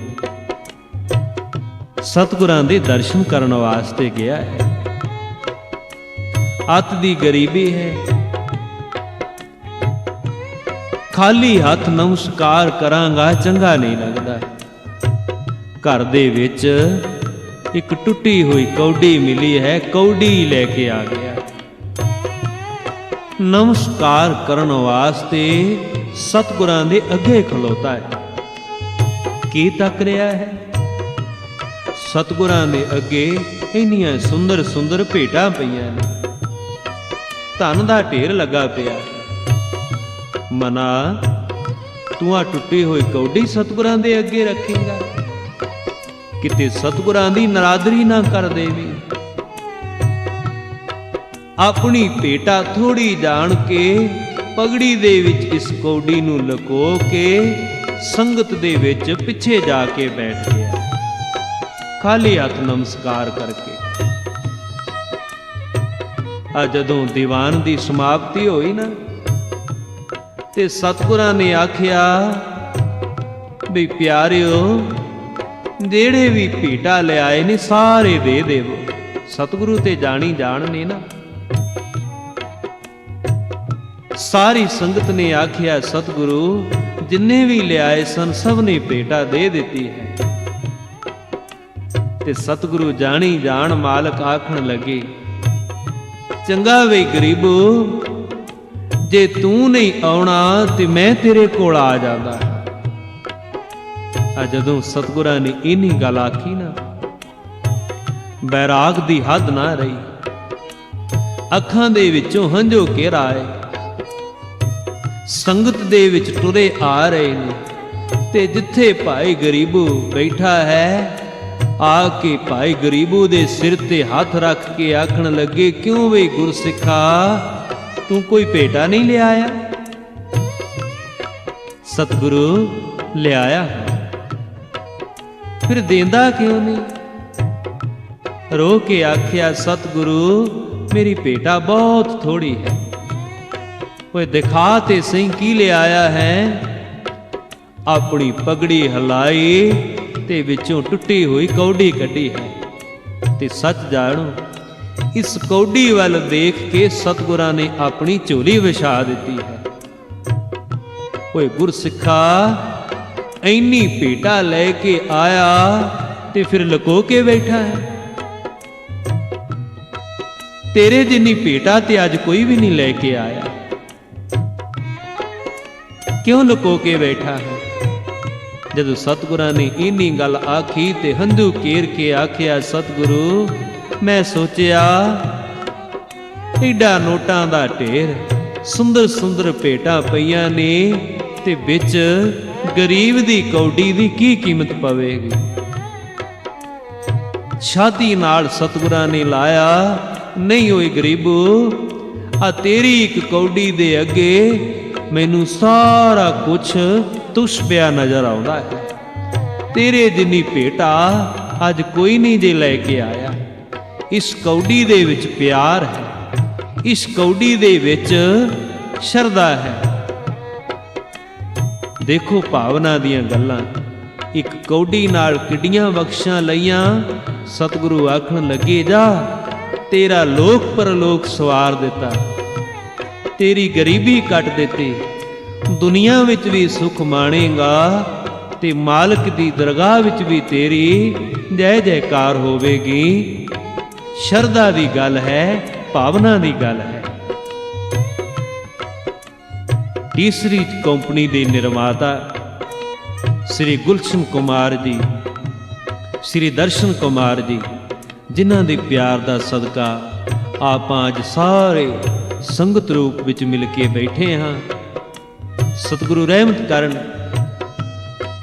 सतगुरां दे दर्शन करन वास्ते गया है। अत दी गरीबी है, खाली हथ नमस्कार करांगा चंगा नहीं लगदा। घर दे विच एक टुटी हुई कौडी मिली है, कौडी लैके आ गया। नमस्कार करन वास्ते सतगुरां दे अगे खलोता है। की तक रहा है? सतगुरां दे अगे इन्नियां सुंदर सुंदर भेटां पईयां ने, धन दा ढेर लगा पिया। मना तू आ टुटी हुई कौडी सतगुरां दे अगे रखेगा, किते सतगुरां दी नरादरी ना कर देवी। अपनी भेटा थोड़ी जान के पगड़ी दे विच इस कौडी नूं लको के संगत दे विच पिछे जाके बैठ गया, खाली हथ नमस्कार करके। आ जदों दीवान दी समाप्ति होई ना, ते सतगुरां ने आखिया भी प्यारिओ, जेड़े भी भेटा ले आए ने सारे दे देवो। सतगुरु ते जानी जान ने ना। सारी संगत ने आखिया सतगुरु जिन्ने भी ले आए सन सब ने भेटा दे देती है। ते सतगुरु जानी जान मालक आखण लगे, चंगा वे गरीबो, जे तू नहीं आउणा ते मैं तेरे कोल आ जांदा। जदों सतगुरां ने इन्नी गल आखी ना, बैराग दी हद ना रही। अखां दे विचों हंझो घेर आए, संगत दे विच टुरे आ रहे ने। ते जिथे भाई गरीबू बैठा है, आके भाई गरीबू दे सिर ते हाथ रख के आखण लगे, क्यों वे गुरसिखा तू कोई भेटा नहीं ले आया? सतगुरु ले आया, फिर देंदा क्यों नहीं? रो के आख्या सतगुरु मेरी भेटा बहुत थोड़ी है, कोई दिखा ते सही की ले आया है। अपनी पगड़ी हलाई ते विचों टुटी हुई कौडी कड्डी है। ते सच जाणो, इस कौडी वाल देख के सतगुरां ने अपनी झोली विछा दिती है। कोई गुरसिखा इन्नी भेटा लेके आया ते फिर लको के बैठा है। तेरे जिन्नी भेटा ते अज कोई भी नहीं लेके आया, क्यों लको के बैठा है? जदों सतगुरां ने इन्नी गल आखी ते हंधू केर के आखिया सतगुरु मैं सोचिया एडा नोटां दा ढेर, सुंदर सुंदर भेटां पईयां ने ते विच गरीब दी कौडी दी की कीमत पवेगी। ਸ਼ਾਦੀ ਨਾਲ ਸਤਿਗੁਰਾਂ ਨੇ ਲਾਇਆ। ਨਹੀਂ ਓਏ ਗਰੀਬੋ, ਆ ਤੇਰੀ ਇੱਕ ਕੌਡੀ ਦੇ ਅੱਗੇ ਮੈਨੂੰ ਸਾਰਾ ਕੁਛ ਤੁਛ ਪਿਆ ਨਜ਼ਰ ਆਉਂਦਾ ਹੈ। ਤੇਰੇ ਜਿੰਨੀ ਭੇਟਾ ਅੱਜ ਕੋਈ ਨਹੀਂ ਜੇ ਲੈ ਕੇ ਆਇਆ। ਇਸ ਕੌਡੀ ਦੇ ਵਿੱਚ ਪਿਆਰ ਹੈ, ਇਸ ਕੌਡੀ ਦੇ ਵਿੱਚ ਸ਼ਰਧਾ ਹੈ। ਦੇਖੋ ਭਾਵਨਾ ਦੀਆਂ ਗੱਲਾਂ। ਇੱਕ ਕੌਡੀ ਨਾਲ ਕਿੱਡੀਆਂ ਬਖਸ਼ਾਂ ਲਈਆਂ। ਸਤਿਗੁਰੂ ਆਖਣ ਲੱਗੇ, ਜਾ ਤੇਰਾ ਲੋਕ ਪਰਲੋਕ ਸਵਾਰ ਦਿੱਤਾ, ਤੇਰੀ ਗਰੀਬੀ ਕੱਟ ਦਿੱਤੀ, ਦੁਨੀਆ ਵਿੱਚ ਵੀ ਸੁਖ ਮਾਣੇਗਾ ਤੇ ਮਾਲਕ ਦੀ ਦਰਗਾਹ ਵਿੱਚ ਵੀ ਤੇਰੀ ਜੈ ਜੈਕਾਰ ਹੋਵੇਗੀ। ਸ਼ਰਧਾ ਦੀ ਗੱਲ ਹੈ, ਭਾਵਨਾ ਦੀ ਗੱਲ ਹੈ। ਤੀਸਰੀ ਕੰਪਨੀ ਦੇ ਨਿਰਮਾਤਾ ਸ੍ਰੀ ਗੁਲਸ਼ਨ ਕੁਮਾਰ ਜੀ, ਸ੍ਰੀ ਦਰਸ਼ਨ ਕੁਮਾਰ ਜੀ, ਜਿਨ੍ਹਾਂ ਦੇ ਪਿਆਰ ਦਾ ਸਦਕਾ ਆਪਾਂ ਅੱਜ ਸਾਰੇ ਸੰਗਤ ਰੂਪ ਵਿੱਚ ਮਿਲ ਕੇ ਬੈਠੇ ਹਾਂ। ਸਤਿਗੁਰੂ ਰਹਿਮਤ ਕਰਨ,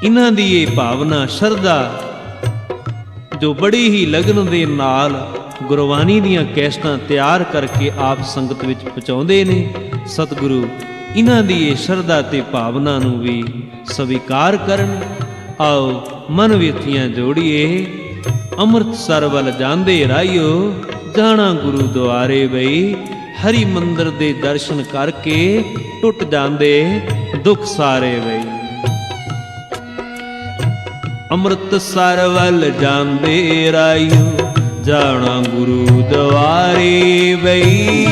ਇਹਨਾਂ ਦੀ ਇਹ ਭਾਵਨਾ ਸ਼ਰਧਾ ਜੋ ਬੜੀ ਹੀ ਲਗਨ ਦੇ ਨਾਲ ਗੁਰਬਾਣੀ ਦੀਆਂ ਕੈਸਟਾਂ ਤਿਆਰ ਕਰਕੇ ਆਪ ਸੰਗਤ ਵਿੱਚ ਪਹੁੰਚਾਉਂਦੇ ਨੇ। ਸਤਿਗੁਰੂ ਇਹਨਾਂ ਦੀ ਇਹ ਸ਼ਰਧਾ ਤੇ ਭਾਵਨਾ ਨੂੰ ਵੀ ਸਵੀਕਾਰ ਕਰਨ। ਆਓ ਮਨ ਵਿੱਚੀਆਂ ਜੋੜੀਏ। ਅੰਮ੍ਰਿਤਸਰ ਵੱਲ ਜਾਂਦੇ ਰਾਹੀਓ, ਜਾਣਾ ਗੁਰੂ ਦੁਆਰੇ ਬਈ, ਹਰੀ ਮੰਦਰ ਦੇ ਦਰਸ਼ਨ ਕਰਕੇ ਟੁੱਟ ਜਾਂਦੇ ਦੁੱਖ ਸਾਰੇ ਬਈ। ਅੰਮ੍ਰਿਤਸਰ ਵੱਲ ਜਾਂਦੇ ਰਾਹੀਓ, ਜਾਣਾ ਗੁਰੂ ਦੁਆਰੇ ਬਈ,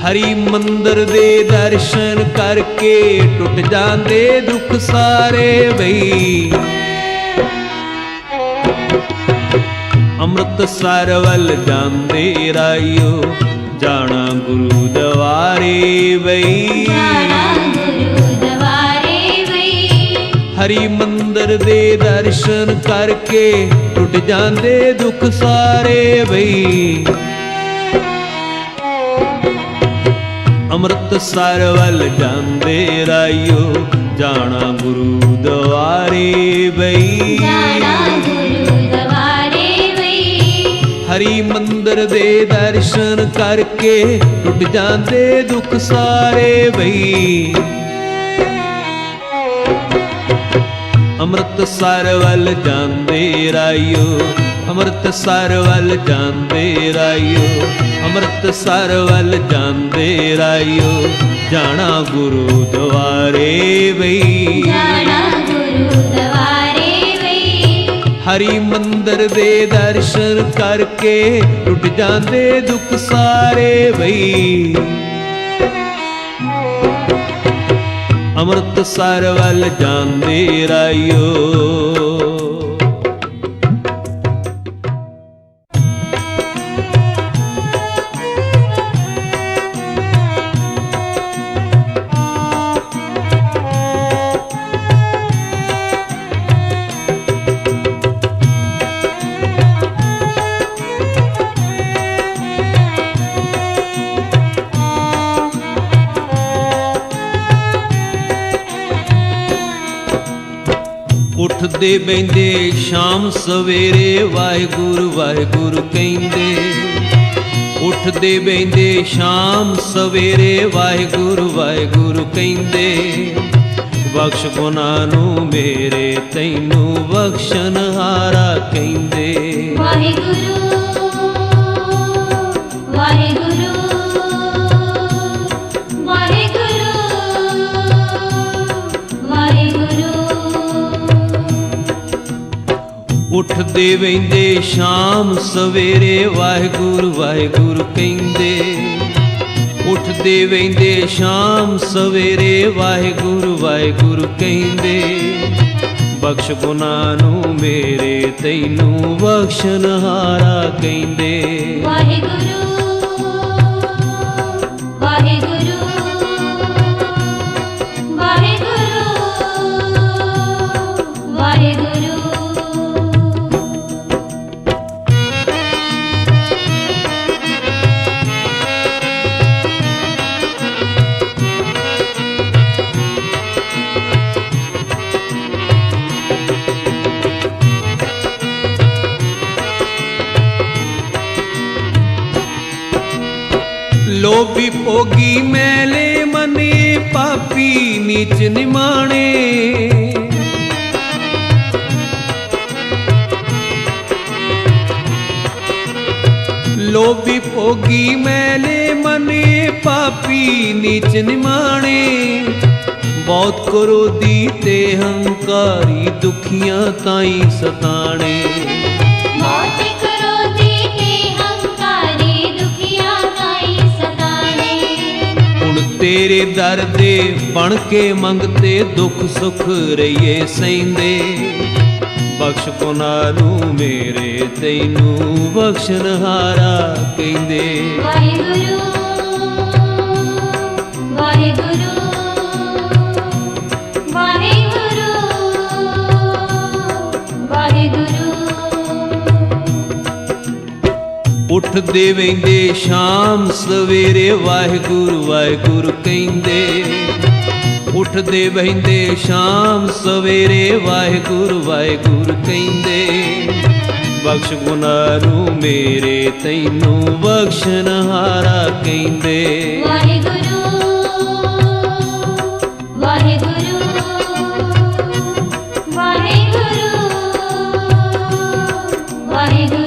ਹਰੀ ਮੰਦਰ ਦੇ ਦਰਸ਼ਨ ਕਰਕੇ ਟੁੱਟ ਜਾਂਦੇ ਦੁੱਖ ਸਾਰੇ ਬਈ। ਅੰਮ੍ਰਿਤਸਰ ਵੱਲ ਜਾਂਦੇ ਰਾਹੀਓ, ਜਾਣਾ ਗੁਰੂ ਦੁਆਰੇ ਬਈ, ਹਰੀ ਮੰਦਰ ਦੇ ਦਰਸ਼ਨ ਕਰਕੇ ਟੁੱਟ ਜਾਂਦੇ ਦੁੱਖ ਸਾਰੇ ਬਈ। ਅੰਮ੍ਰਿਤਸਰ ਵੱਲ ਜਾਂਦੇ ਰਾਹੀਓ, ਜਾਣਾ ਗੁਰੂ ਦੁਆਰੇ ਬਈ, ਹਰੀ ਮੰਦਰ ਦੇ ਦਰਸ਼ਨ ਕਰਕੇ ਟੁੱਟ ਜਾਂਦੇ ਦੁੱਖ ਸਾਰੇ ਬਈ। ਅੰਮ੍ਰਿਤਸਰ ਵੱਲ ਜਾਂਦੇ ਰਾਹੀਓ, ਅੰਮ੍ਰਿਤਸਰ ਵੱਲ ਜਾਂਦੇ ਰਾਹੀਓ, ਅੰਮ੍ਰਿਤਸਰ ਵੱਲ ਜਾਂਦੇ ਰਾਹੀਓ, ਜਾਣਾ ਗੁਰੂ ਦੁਆਰੇ ਬਈ, ਹਰੀ ਮੰਦਰ ਦੇ ਦਰਸ਼ਨ ਕਰਕੇ ਟੁੱਟ ਜਾਂਦੇ ਦੁੱਖ ਸਾਰੇ ਬਈ। ਅੰਮ੍ਰਿਤਸਰ ਵੱਲ ਜਾਂਦੇ ਰਾਹੀਓ। ਉੱਠਦੇ ਬਹਿੰਦੇ ਸ਼ਾਮ ਸਵੇਰੇ ਵਾਹਿਗੁਰੂ ਵਾਹਿਗੁਰੂ ਕਹਿੰਦੇ, ਉੱਠਦੇ ਬਹਿੰਦੇ ਸ਼ਾਮ ਸਵੇਰੇ ਵਾਹਿਗੁਰੂ ਵਾਹਿਗੁਰੂ ਕਹਿੰਦੇ। ਬਖਸ਼ ਗੁਨਾਹ ਨੂੰ ਮੇਰੇ, ਤੈਨੂੰ ਬਖਸ਼ਣਹਾਰਾ ਕਹਿੰਦੇ। ਵਾਹਿਗੁਰੂ ਵਾਹਿਗੁਰੂ ਵਾਹਿਗੁਰੂ ਵਾਹਿਗੁਰੂ। ਉੱਠਦੇ ਬਹਿੰਦੇ ਸ਼ਾਮ ਸਵੇਰੇ ਵਾਹਿਗੁਰੂ ਵਾਹਿਗੁਰੂ ਕਹਿੰਦੇ, ਉੱਠਦੇ ਬਹਿੰਦੇ ਸ਼ਾਮ ਸਵੇਰੇ ਵਾਹਿਗੁਰੂ ਵਾਹਿਗੁਰੂ ਕਹਿੰਦੇ। ਬਖਸ਼ ਗੁਨਾਹ ਨੂੰ ਮੇਰੇ, ਤੈਨੂੰ ਬਖਸ਼ਣਹਾਰਾ ਕਹਿੰਦੇ। ਵਾਹਿਗੁਰੂ ਵਾਹਿਗੁਰੂ ਵਾਹਿਗੁਰੂ ਵਾਹਿਗੁਰੂ। ਲੋਭੀ ਭੋਗੀ ਮੈਲੇ ਮਨੇ ਪਾਪੀ ਨੀਚ ਨਿਮਾਣੇ ਲੋਭੀ ਭੋਗੀ ਮੈਲੇ ਮਨੇ ਪਾਪੀ ਨੀਚ ਨਿਮਾਣੇ ਬਹੁਤ ਕ੍ਰੋਧੀ ਤੇ ਹੰਕਾਰੀ ਦੁਖੀਆਂ ਤਾਈ ਸਤਾਣੇ ਬਹੁਤ ਕ੍ਰੋਧੀ ਤੇ ਹੰਕਾਰੀ ਦੁਖੀਆਂ ਤਾਈ ਸਤਾਣੇ ਹੁਣ ਤੇਰੇ ਦਰ ਦੇ ਬਣ ਕੇ ਮੰਗਤੇ ਦੁੱਖ ਸੁਖ ਰਹੀਏ ਸਹਿੰਦੇ ਬਖਸ਼ ਪੁਨਾਰੂ ਮੇਰੇ ਤੈਨੂੰ ਬਖਸ਼ਨਹਾਰਾ ਕਹਿੰਦੇ ਵਾਹਿਗੁਰੂ ਵਾਹਿਗੁਰੂ ਵਾਹਿਗੁਰੂ ਵਾਹਿਗੁਰੂ ਉੱਠਦੇ ਵਹਿੰਦੇ ਸ਼ਾਮ ਸਵੇਰੇ ਵਾਹਿਗੁਰੂ ਵਾਹਿਗੁਰੂ ਕਹਿੰਦੇ ਉੱਠਦੇ ਬਹਿੰਦੇ ਸ਼ਾਮ ਸਵੇਰੇ ਵਾਹਿਗੁਰੂ ਵਾਹਿਗੁਰੂ ਕਹਿੰਦੇ ਬਖਸ਼ ਗੁਨਾਰੂ ਮੇਰੇ ਤੈਨੂੰ ਬਖਸ਼ਨਹਾਰਾ ਕਹਿੰਦੇ ਵਾਹਿਗੁਰੂ ਵਾਹਿਗੁਰੂ ਵਾਹਿਗੁਰੂ ਵਾਹਿਗੁਰੂ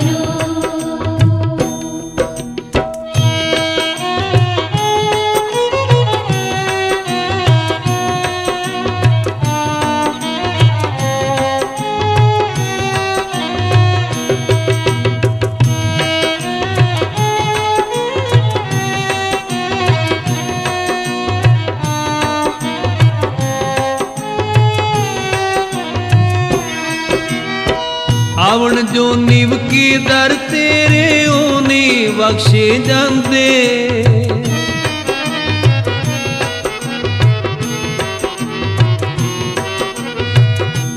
ਆਵਣ ਜੋ ਨਿਵ ਕੀ ਦਰ ਤੇਰੇ ਉਹਨੇ ਬਖਸ਼ੇ ਜਾਂਦੇ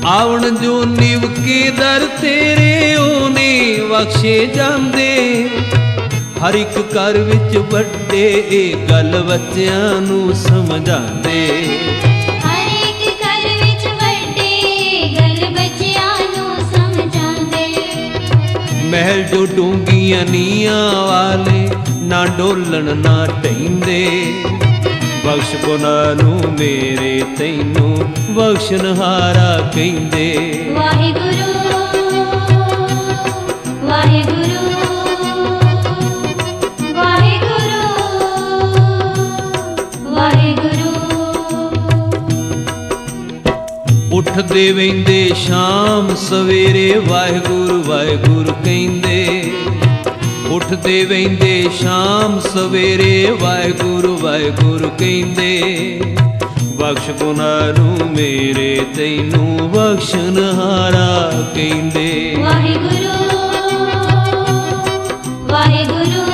ਆਵਣ ਜੋ ਨਿਵ ਕੀ ਦਰ ਤੇਰੇ ਉਹਨੇ ਬਖਸ਼ੇ ਜਾਂਦੇ ਹਰ ਇੱਕ ਘਰ ਵਿੱਚ ਵੱਡੇ ਇਹ ਗੱਲ ਬੱਚਿਆਂ ਨੂੰ ਸਮਝਾਉਂਦੇ ਮਹਿਲ ਜੋ ਡੂੰਘੀਆਂ ਨੀਆਂ ਵਾਲੇ ਨਾ ਡੋਲਣ ਨਾ ਢਹਿੰਦੇ ਬਖਸ਼ ਪੁਨਾਰੂ ਮੇਰੇ ਤੈਨੂੰ ਬਖਸ਼ਨਹਾਰਾ ਕਹਿੰਦੇ ਵਾਹਿਗੁਰੂ ਵਾਹਿਗੁਰੂ ਵਾਹਿਗੁਰੂ ਵਾਹਿਗੁਰੂ ਉੱਠਦੇ ਵਹਿੰਦੇ ਸ਼ਾਮ ਸਵੇਰੇ ਵਾਹਿਗੁਰੂ ਵਾਹਿਗੁਰੂ ਕਹਿੰਦੇ ਉੱਠਦੇ ਵਹਿੰਦੇ ਸ਼ਾਮ ਸਵੇਰੇ ਵਾਹਿਗੁਰੂ ਵਾਹਿਗੁਰੂ ਕਹਿੰਦੇ ਬਖਸ਼ ਗੁਨਾਰੂ ਮੇਰੇ ਤੈਨੂੰ ਬਖਸ਼ਨਹਾਰਾ ਕਹਿੰਦੇ ਵਾਹਿਗੁਰੂ ਵਾਹਿਗੁਰੂ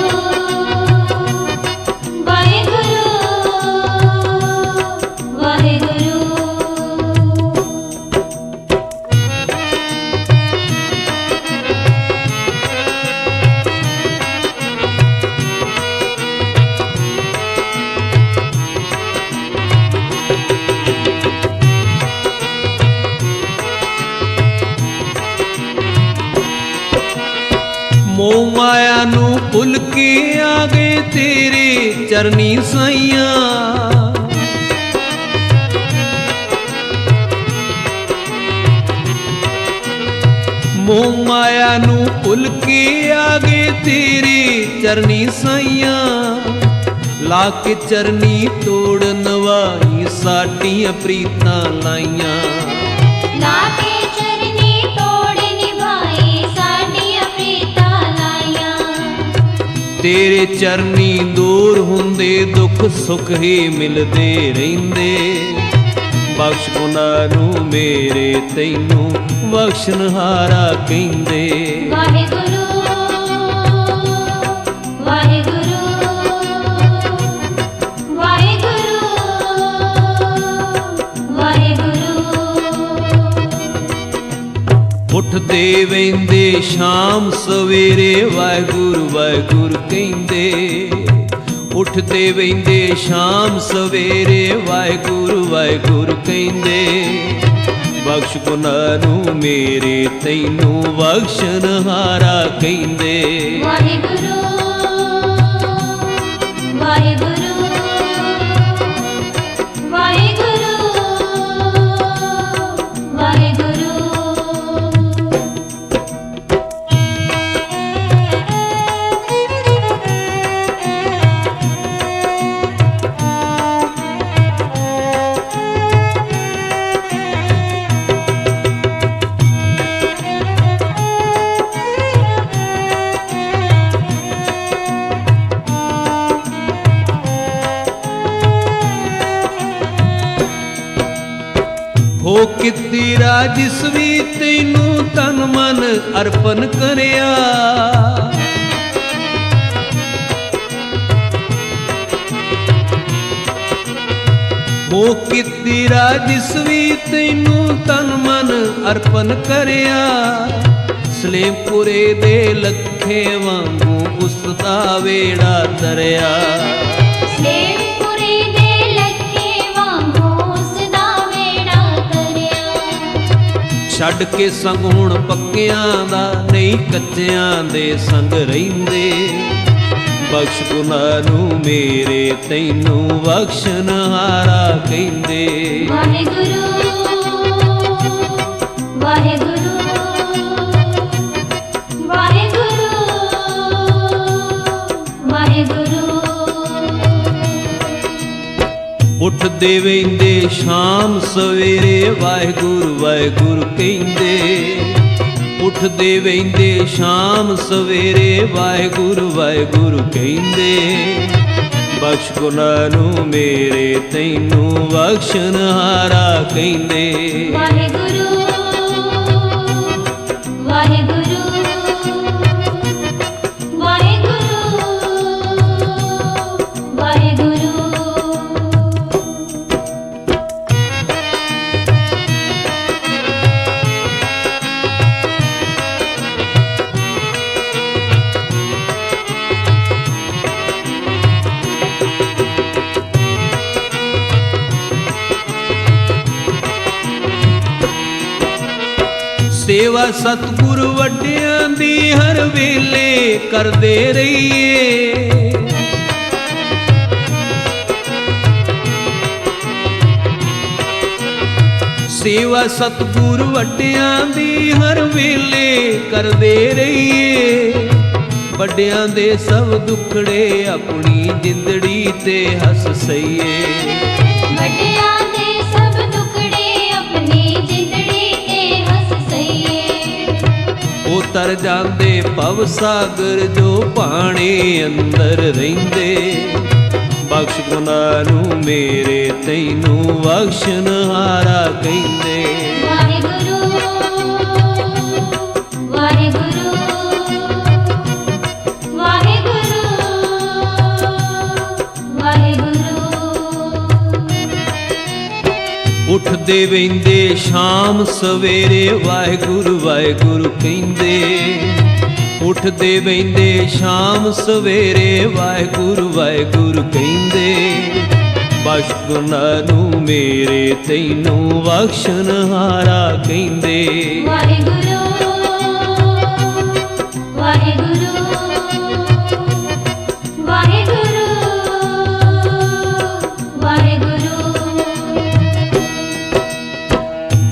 ਵਾਹਿਗੁਰੂ ਵਾਹਿਗੁਰੂ ਮੋਹ ਮਾਇਆ ਨੂੰ ਭੁੱਲ ਕੇ ਆ ਗਏ ਤੇਰੇ ਚਰਨੀ ਸਾਈਆਂ ਮੋਹ ਮਾਇਆ ਨੂੰ ਭੁੱਲ ਕੇ ਆ ਗਏ ਤੇਰੇ ਚਰਨੀ ਸਾਈਆਂ ਲਾ ਕੇ ਚਰਨੀ ਤੋੜ ਨਵਾਈ ਸਾਡੀਆਂ ਪ੍ਰੀਤਾਂ ਲਾਈਆਂ ਲਾ ਕੇ ਚਰਨੀ ਤੋੜ ਨਿਭਾਈ ਸਾਡੀਆਂ ਪ੍ਰੀਤਾਂ ਲਾਈਆਂ ਤੇਰੇ ਚਰਨੀ ਦੂਰ ਹੁੰਦੇ ਦੁੱਖ ਸੁੱਖ ਹੀ ਮਿਲਦੇ ਰਹਿੰਦੇ ਬਖਸ਼ ਗੁਨਾਰੂ ਮੇਰੇ ਤੈਨੂੰ ਬਖਸ਼ਨਹਾਰਾ ਕਹਿੰਦੇ ਵਾਹਿਗੁਰੂ ਵਾਹਿਗੁਰੂ ਵਾਹਿਗੁਰੂ ਵਾਹਿਗੁਰੂ ਉੱਠਦੇ ਵਹਿੰਦੇ ਸ਼ਾਮ ਸਵੇਰੇ ਵਾਹਿਗੁਰੂ ਵਾਹਿਗੁਰੂ ਕਹਿੰਦੇ ਉੱਠਦੇ ਵਹਿੰਦੇ ਸ਼ਾਮ ਸਵੇਰੇ ਵਾਹਿਗੁਰੂ ਵਾਹਿਗੁਰੂ ਕਹਿੰਦੇ ਬਖਸ਼ ਗੁਨਾਰੂ ਮੇਰੇ ਤੈਨੂੰ ਬਖਸ਼ਨਹਾਰਾ ਕਹਿੰਦੇ ਵਾਹਿਗੁਰੂ ਹੋ ਕੀਤੀ ਰਾਜਸਵੀ ਤੈਨੂੰ ਤਨ ਮਨ ਅਰਪਣ ਕਰਿਆ। ਹੋ ਕੀਤੀ ਰਾਜਸਵੀ ਤੈਨੂੰ ਤਨ ਮਨ ਅਰਪਣ ਕਰਿਆ। ਸਲੇਮਪੁਰੇ ਦੇ ਲੱਖੇ ਵਾਂਗੂ ਉਸ ਦਾ ਵੇੜਾ ਤਰਿਆ। ਸਲੇਮਪੁਰੇ ਦੇ ਲੱਖੇ ਵਾਂਗੂ ਉਸ ਦਾ ਵੇੜਾ ਤਰਿਆ। ਛੱਡ ਕੇ ਸੰਗ ਹੁਣ ਪੱਕਿਆਂ ਦਾ ਨਹੀਂ ਕੱਚਿਆਂ ਦੇ ਸੰਗ ਰਹਿੰਦੇ। ਬਖਸ਼ ਗੁਨਾਹ ਨੂੰ ਮੇਰੇ ਤੈਨੂੰ ਬਖਸ਼ਣਹਾਰਾ ਕਹਿੰਦੇ। ਵਾਹਿਗੁਰੂ ਵਾਹਿਗੁਰੂ ਵਾਹਿਗੁਰੂ ਵਾਹਿਗੁਰੂ। ਉੱਠਦੇ ਵਹਿੰਦੇ ਸ਼ਾਮ ਸਵੇਰੇ ਵਾਹਿਗੁਰੂ ਵਾਹਿਗੁਰੂ ਕਹਿੰਦੇ। ਉੱਠਦੇ ਵਹਿੰਦੇ ਸ਼ਾਮ ਸਵੇਰੇ ਵਾਹਿਗੁਰੂ ਵਾਹਿਗੁਰੂ ਕਹਿੰਦੇ। ਬਖਸ਼ ਗੁਨਾਹ ਨੂੰ ਮੇਰੇ ਤੈਨੂੰ ਬਖਸ਼ਣਹਾਰਾ ਕਹਿੰਦੇ। ਵਾਹਿਗੁਰੂ ਵਾਹਿਗੁਰੂ ਵਾਹਿਗੁਰੂ ਵਾਹਿਗੁਰੂ। ਸੇਵਾ ਸਤਿਗੁਰ ਵੱਡਿਆਂ ਦੀ ਹਰ ਵੇਲੇ ਕਰਦੇ ਰਹੀਏ। ਸੇਵਾ ਸਤਿਗੁਰ ਵੱਡਿਆਂ ਦੀ ਹਰ ਵੇਲੇ ਕਰਦੇ ਰਹੀਏ। ਵੱਡਿਆਂ ਦੇ ਸਭ ਦੁੱਖੜੇ ਆਪਣੀ ਜਿੰਦੜੀ ਤੇ ਹੱਸ ਸਹੀਏ। ਵੱਡਿਆਂ ਦੇ ਸਭ ਦੁੱਖੜੇ ਆਪਣੀ ਜਿੰਦੜੀ ਤੇ ਹੱਸ ਸਹੀਏ। ਉਹ ਤਰ ਜਾਂਦੇ ਭਵ ਸਾਗਰ ਜੋ ਪਾਣੀ ਅੰਦਰ ਰਹਿੰਦੇ। ਬਖਸ਼ ਗੁਨਾਹ ਨੂੰ ਮੇਰੇ ਤੈਨੂੰ ਬਖਸ਼ਣਹਾਰਾ ਕਹਿੰਦੇ। ਵਾਹਿਗੁਰੂ ਵਾਹਿਗੁਰੂ ਵਾਹਿਗੁਰੂ ਵਾਹਿਗੁਰੂ। ਉੱਠਦੇ ਵਹਿੰਦੇ ਸ਼ਾਮ ਸਵੇਰੇ ਵਾਹਿਗੁਰੂ ਵਾਹਿਗੁਰੂ ਕਹਿੰਦੇ। ਉੱਠਦੇ ਵਹਿੰਦੇ ਸ਼ਾਮ ਸਵੇਰੇ ਵਾਹਿਗੁਰੂ ਵਾਹਿਗੁਰੂ ਕਹਿੰਦੇ। ਬਖਸ਼ ਗੁਨਾਹ ਨੂੰ ਮੇਰੇ ਤੈਨੂੰ ਬਖਸ਼ਣਹਾਰਾ ਕਹਿੰਦੇ। ਵਾਹਿਗੁਰੂ ਵਾਹਿਗੁਰੂ ਵਾਹਿਗੁਰੂ ਵਾਹਿਗੁਰੂ।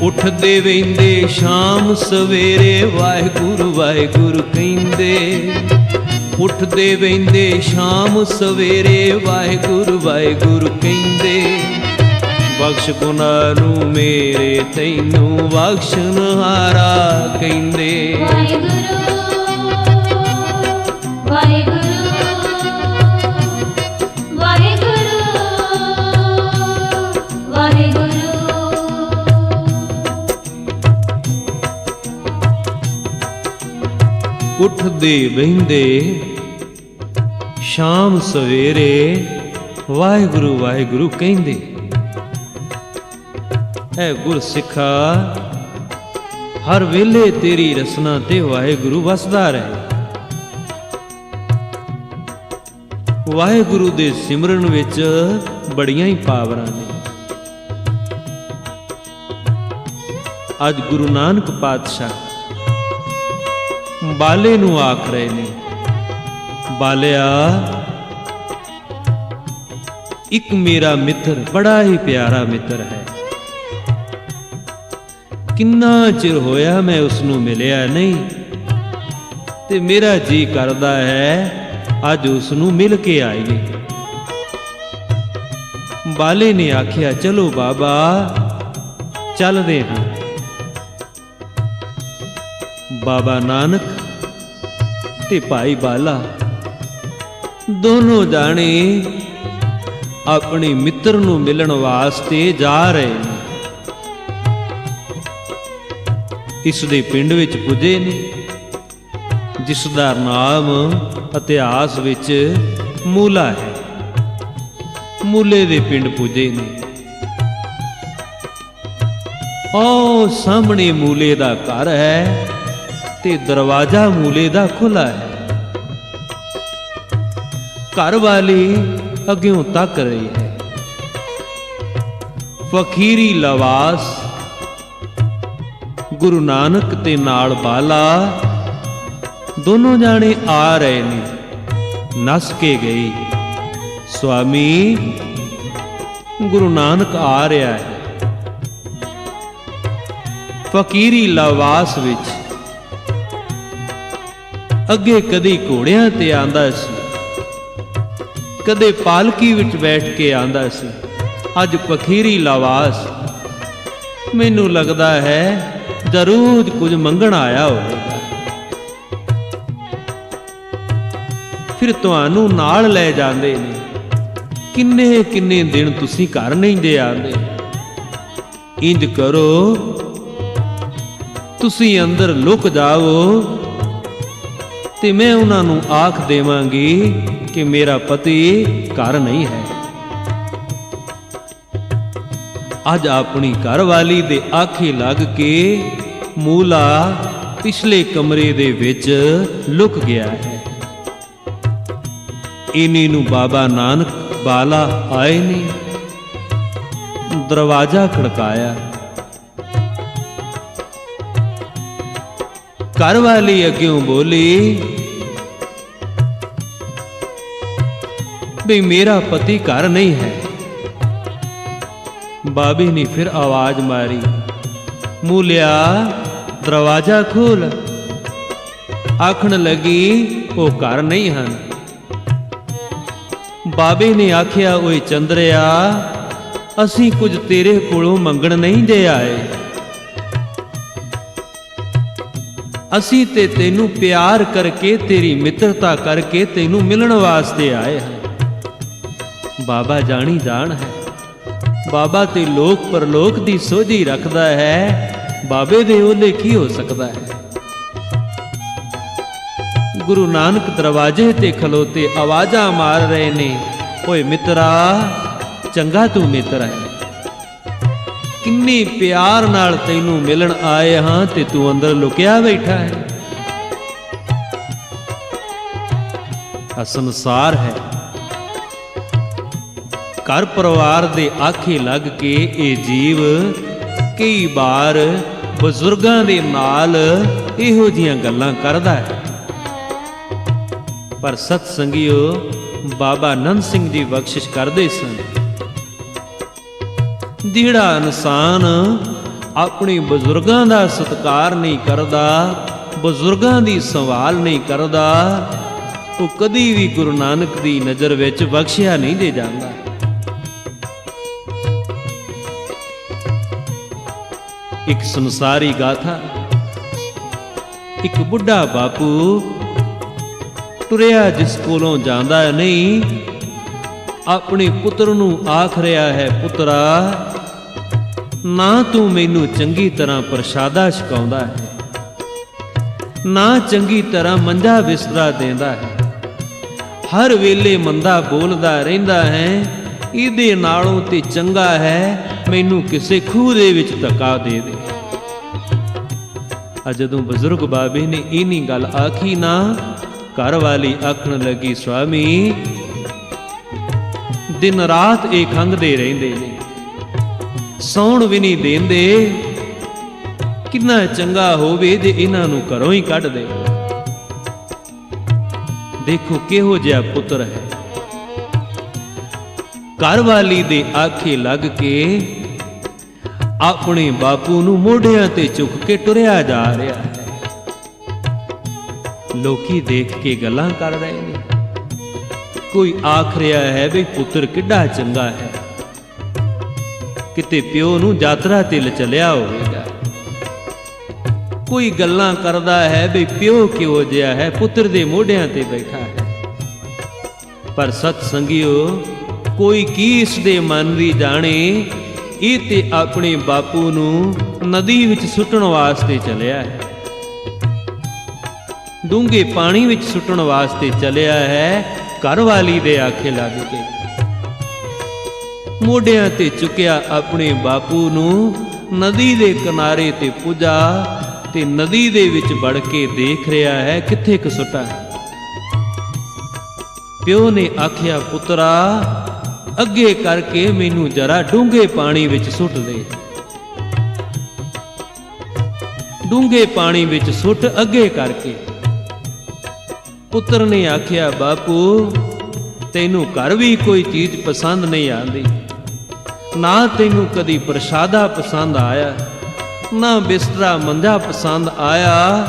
ਉੱਠਦੇ ਵਹਿੰਦੇ ਸ਼ਾਮ ਸਵੇਰੇ ਵਾਹਿਗੁਰੂ ਵਾਹਿਗੁਰੂ ਕਹਿੰਦੇ। ਉੱਠਦੇ ਵਹਿੰਦੇ ਸ਼ਾਮ ਸਵੇਰੇ ਵਾਹਿਗੁਰੂ ਵਾਹਿਗੁਰੂ ਕਹਿੰਦੇ। ਬਖਸ਼ ਗੁਨਾਹ ਨੂੰ ਮੇਰੇ ਤੈਨੂੰ ਬਖਸ਼ਣਹਾਰਾ ਕਹਿੰਦੇ। ਵਾਹਿਗੁਰੂ ਵਾਹਿਗੁਰੂ ਵਾਹਿਗੁਰੂ ਵਾਹਿਗੁਰੂ। ਉੱਠਦੇ ਵਹਿੰਦੇ ਸ਼ਾਮ ਸਵੇਰੇ ਵਾਹਿਗੁਰੂ ਵਾਹਿਗੁਰੂ ਕਹਿੰਦੇ। ਐ ਗੁਰਸਿੱਖਾ ਹਰ ਵੇਲੇ ਤੇਰੀ ਰਸਨਾ ਤੇ ਵਾਹਿਗੁਰੂ ਵਸਦਾ ਰਹੇ। ਵਾਹਿਗੁਰੂ ਦੇ ਸਿਮਰਨ ਵਿੱਚ ਬੜੀਆਂ ਹੀ ਪਾਵਰਾਂ ਨੇ। ਅੱਜ ਗੁਰੂ ਨਾਨਕ ਪਾਤਸ਼ਾਹ ਬਾਲੇ ਨੂੰ ਆਖ ਰਹੇ ਨੇ, ਬਾਲਿਆ ਇੱਕ ਮੇਰਾ ਮਿੱਤਰ ਬੜਾ ਹੀ ਪਿਆਰਾ ਮਿੱਤਰ ਹੈ। ਕਿੰਨਾ ਚਿਰ ਹੋਇਆ ਮੈਂ ਉਸ ਨੂੰ ਮਿਲਿਆ ਨਹੀਂ ਤੇ ਮੇਰਾ ਜੀ ਕਰਦਾ ਹੈ ਅੱਜ ਉਸ ਨੂੰ ਮਿਲ ਕੇ ਆਈਏ। ਬਾਲੇ ਨੇ ਆਖਿਆ ਚਲੋ ਬਾਬਾ ਚੱਲਦੇ ਹਾਂ। ਬਾਬਾ ਨਾਨਕ ਤੇ ਭਾਈ ਬਾਲਾ ਦੋਨੋਂ ਜਾਣੇ ਆਪਣੇ ਮਿੱਤਰ ਨੂੰ ਮਿਲਣ ਵਾਸਤੇ ਜਾ ਰਹੇ ਨੇ। ਇਸ ਦੇ ਪਿੰਡ ਵਿੱਚ ਪੁੱਜੇ ਨੇ, ਜਿਸ ਦਾ ਨਾਮ ਇਤਿਹਾਸ ਵਿੱਚ ਮੂਲਾ ਹੈ। ਮੂਲੇ ਦੇ ਪਿੰਡ ਪੁੱਜੇ ਨੇ। ਉਹ ਸਾਹਮਣੇ ਮੂਲੇ ਦਾ ਘਰ ਹੈ ਤੇ ਦਰਵਾਜ਼ਾ ਮੂਲੇ ਦਾ ਖੁੱਲਾ ਹੈ। ਘਰ ਵਾਲੀ ਅੱਗਿਓਂ ਤੱਕ ਰਹੀ ਹੈ। ਫਕੀਰੀ ਲਵਾਸ ਗੁਰੂ ਨਾਨਕ ਤੇ ਨਾਲ ਬਾਲਾ ਦੋਨੋਂ ਜਾਣੇ ਆ ਰਹੇ ਨੇ। ਨੱਸ ਕੇ ਗਈ, ਸੁਆਮੀ ਗੁਰੂ ਨਾਨਕ ਆ ਰਿਹਾ ਹੈ। ਫਕੀਰੀ ਲਵਾਸ ਵਿੱਚ ਅੱਗੇ ਕਦੇ ਘੋੜਿਆਂ ਤੇ ਆਂਦਾ ਸੀ, ਕਦੇ ਪਾਲਕੀ ਵਿੱਚ ਬੈਠ ਕੇ ਆਂਦਾ ਸੀ। ਅੱਜ ਫਕੀਰੀ ਲਵਾਸ ਮੈਨੂੰ ਲੱਗਦਾ ਹੈ ਜ਼ਰੂਰ ਕੁਝ ਮੰਗਣ ਆਇਆ ਹੋਵੇਗਾ। ਫਿਰ ਤੁਹਾਨੂੰ ਨਾਲ ਲੈ ਜਾਂਦੇ ਨੇ। ਕਿੰਨੇ ਕਿੰਨੇ ਦਿਨ ਤੁਸੀਂ ਘਰ ਨਹੀਂ ਦੇ ਆਉਂਦੇ। ਇੰਜ ਕਰੋ, ਤੁਸੀਂ ਅੰਦਰ ਲੁਕ ਜਾਓ ਤੇ ਮੈਂ ਉਹਨਾਂ ਨੂੰ ਆਖ ਦੇਵਾਂਗੀ ਕਿ ਮੇਰਾ ਪਤੀ ਘਰ ਨਹੀਂ ਹੈ। ਅੱਜ ਆਪਣੀ ਘਰਵਾਲੀ ਦੇ ਆਖੇ ਲੱਗ ਕੇ ਮੂਲਾ ਪਿਛਲੇ ਕਮਰੇ ਦੇ ਵਿੱਚ ਲੁਕ ਗਿਆ ਹੈ। ਇਨੀ ਨੂੰ ਬਾਬਾ ਨਾਨਕ ਬਾਲਾ ਆਏ ਨੇ। ਦਰਵਾਜ਼ਾ ਖੜਕਾਇਆ। ਘਰਵਾਲੀ ਅੱਗਿਓਂ ਬੋਲੀ ਵੀ ਮੇਰਾ ਪਤੀ ਘਰ ਨਹੀਂ ਹੈ। ਬਾਬੇ ਨੇ ਫਿਰ ਆਵਾਜ਼ ਮਾਰੀ, ਮੂਲਿਆ ਦਰਵਾਜ਼ਾ ਖੋਲ। ਆਖਣ ਲੱਗੀ ਉਹ ਘਰ ਨਹੀਂ ਹਨ। ਬਾਬੇ ਨੇ ਆਖਿਆ, ਓਏ ਚੰਦਰਿਆ, ਅਸੀਂ ਕੁਝ ਤੇਰੇ ਕੋਲੋਂ ਮੰਗਣ ਨਹੀਂ ਦੇ ਆਏ। ਅਸੀਂ ਤੇ ਤੈਨੂੰ ਪਿਆਰ ਕਰਕੇ, ਤੇਰੀ ਮਿੱਤਰਤਾ ਕਰਕੇ ਤੈਨੂੰ ਮਿਲਣ ਵਾਸਤੇ ਆਏ ਹਾਂ। ਬਾਬਾ ਜਾਣੀ ਜਾਣ ਹੈ। ਬਾਬਾ ਤੇ ਲੋਕ ਪਰਲੋਕ ਦੀ ਸੋਝੀ ਰੱਖਦਾ ਹੈ। ਬਾਬੇ ਦੇ ਓਲੇ ਕੀ ਹੋ ਸਕਦਾ ਹੈ। ਗੁਰੂ ਨਾਨਕ ਦਰਵਾਜ਼ੇ ਤੇ ਖਲੋਤੇ ਆਵਾਜ਼ਾਂ ਮਾਰ ਰਹੇ ਨੇ, ਓਏ ਮਿੱਤਰਾ, ਚੰਗਾ ਤੂੰ ਮਿੱਤਰ ਹੈ। ਕਿੰਨੇ ਪਿਆਰ ਨਾਲ ਤੈਨੂੰ ਮਿਲਣ ਆਏ ਹਾਂ ਤੇ ਤੂੰ ਅੰਦਰ ਲੁਕਿਆ ਬੈਠਾ ਹੈ। ਆ ਸੰਸਾਰ ਹੈ। ਘਰ ਪਰਿਵਾਰ ਦੇ ਆਖੇ ਲੱਗ ਕੇ ਇਹ ਜੀਵ ਕਈ ਵਾਰ ਬਜ਼ੁਰਗਾਂ ਦੇ ਨਾਲ ਇਹੋ ਜੀਆਂ ਗੱਲਾਂ ਕਰਦਾ ਹੈ। ਪਰ ਸਤ ਸੰਗਿਓ, ਬਾਬਾ ਨੰਦ ਸਿੰਘ ਜੀ ਬਖਸ਼ਿਸ਼ ਕਰਦੇ ਸਨ। ਜਿਹੜਾ ਇਨਸਾਨ ਆਪਣੇ ਬਜ਼ੁਰਗਾਂ ਦਾ ਸਤਿਕਾਰ ਨਹੀਂ ਕਰਦਾ, ਬਜ਼ੁਰਗਾਂ ਦੀ ਸੰਭਾਲ ਨਹੀਂ ਕਰਦਾ, ਉਹ ਕਦੀ ਵੀ ਗੁਰੂ ਨਾਨਕ ਦੀ ਨਜ਼ਰ ਵਿੱਚ ਬਖਸ਼ਿਆ ਨਹੀਂ ਦੇ ਜਾਂਦਾ। ਇੱਕ ਸੰਸਾਰੀ ਗਾਥਾ। ਇੱਕ ਬੁੱਢਾ ਬਾਪੂ ਟੁਰਿਆ ਜਿਸ ਕੋਲੋਂ ਜਾਂਦਾ ਨਹੀਂ, ਆਪਣੇ ਪੁੱਤਰ ਨੂੰ ਆਖ ਰਿਹਾ ਹੈ, ਪੁੱਤਰਾ, ਨਾ ਤੂੰ ਮੈਨੂੰ ਚੰਗੀ ਤਰ੍ਹਾਂ ਪ੍ਰਸ਼ਾਦਾ ਛਕਾਉਂਦਾ ਹੈ, ਨਾ ਚੰਗੀ ਤਰ੍ਹਾਂ ਮੰਜਾ ਬਿਸਤਰਾ ਦੇਂਦਾ ਹੈ, ਹਰ ਵੇਲੇ ਮੰਦਾ ਬੋਲਦਾ ਰਹਿੰਦਾ ਹੈ। ਇਹਦੇ ਨਾਲੋਂ ਤੇ ਚੰਗਾ ਹੈ ਮੈਨੂੰ ਕਿਸੇ ਖੂਹ ਦੇ ਵਿੱਚ ਧੱਕਾ ਦੇ ਦੇ। ਜਦੋਂ ਬਜ਼ੁਰਗ ਬਾਬੇ ਨੇ ਇਹਨੀ ਗੱਲ ਆਖੀ ਨਾ, ਘਰ ਵਾਲੀ ਆਖਣ ਲੱਗੀ, ਸੁਆਮੀ ਦਿਨ ਰਾਤ ਇਹ ਖੰਘਦੇ ਰਹਿੰਦੇ ਨੇ, ਸੌਣ ਵੀ ਨਹੀਂ ਦੇਂਦੇ। ਕਿੰਨਾ ਚੰਗਾ ਹੋਵੇ ਜੇ ਇਹਨਾਂ ਨੂੰ ਘਰੋਂ ਹੀ ਕੱਢ ਦੇ। ਦੇਖੋ ਕਿਹੋ ਜਿਹਾ ਪੁੱਤਰ ਹੈ। ਘਰ ਵਾਲੀ ਦੇ ਆਖੇ ਲੱਗ ਕੇ ਆਪਣੇ ਬਾਪੂ ਨੂੰ ਮੋਢਿਆਂ ਤੇ ਚੁੱਕ ਕੇ ਟੁਰਿਆ ਜਾ ਰਿਹਾ ਹੈ। ਲੋਕੀ ਦੇਖ ਕੇ ਗੱਲਾਂ ਕਰ ਰਹੇ ਨੇ। ਕੋਈ ਆਖ ਰਿਹਾ ਹੈ ਵੀ ਪੁੱਤਰ ਕਿੱਡਾ ਚੰਗਾ ਹੈ, ਕਿਤੇ ਪਿਓ ਨੂੰ ਯਾਤਰਾ ਤੇ ਲਿਚਲਿਆ ਹੋਵੇਗਾ। ਕੋਈ ਗੱਲਾਂ ਕਰਦਾ ਹੈ ਵੀ ਪਿਓ ਕਿਹੋ ਜਿਹਾ ਹੈ, ਪੁੱਤਰ ਦੇ ਮੋਢਿਆਂ ਤੇ ਬੈਠਾ ਹੈ। ਪਰ ਸਤ ਸੰਗਿਓ, ਕੋਈ ਕੀ ਇਸ ਦੇ ਮਨ ਦੀ ਜਾਣੇ। ਇਹ ਤੇ ਆਪਣੇ ਬਾਪੂ ਨੂੰ ਨਦੀ ਵਿੱਚ ਸੁੱਟਣ ਵਾਸਤੇ ਚਲਿਆ ਹੈ, ਡੂੰਘੇ ਪਾਣੀ ਵਿੱਚ ਸੁੱਟਣ ਵਾਸਤੇ ਚਲਿਆ ਹੈ। ਘਰ ਵਾਲੀ ਦੇ ਆਖੇ ਲੱਗ ਕੇ ਮੋਢਿਆਂ ਤੇ ਚੁੱਕਿਆ ਆਪਣੇ ਬਾਪੂ ਨੂੰ, ਨਦੀ ਦੇ ਕਿਨਾਰੇ ਤੇ ਪੁੱਜਾ ਤੇ ਨਦੀ ਦੇ ਵਿੱਚ ਵੜ ਕੇ ਦੇਖ ਰਿਹਾ ਹੈ ਕਿੱਥੇ ਕੁ ਸੁੱਟਾਂ। ਪਿਓ ਨੇ ਆਖਿਆ, ਪੁੱਤਰਾ ਅੱਗੇ ਕਰਕੇ ਮੈਨੂੰ ਜਰਾ ਡੂੰਘੇ ਪਾਣੀ ਵਿੱਚ ਸੁੱਟ ਦੇ। ਡੂੰਘੇ ਪਾਣੀ ਵਿੱਚ ਸੁੱਟ ਅੱਗੇ ਕਰਕੇ। ਪੁੱਤਰ ਨੇ ਆਖਿਆ, ਬਾਪੂ ਤੈਨੂੰ ਘਰ ਵੀ ਕੋਈ ਚੀਜ਼ ਪਸੰਦ ਨਹੀਂ ਆਉਂਦੀ, ਨਾ ਤੈਨੂੰ ਕਦੀ ਪ੍ਰਸ਼ਾਦਾ ਪਸੰਦ ਆਇਆ, ਨਾ ਬਿਸਤਰਾ ਮੰਜਾ ਪਸੰਦ ਆਇਆ,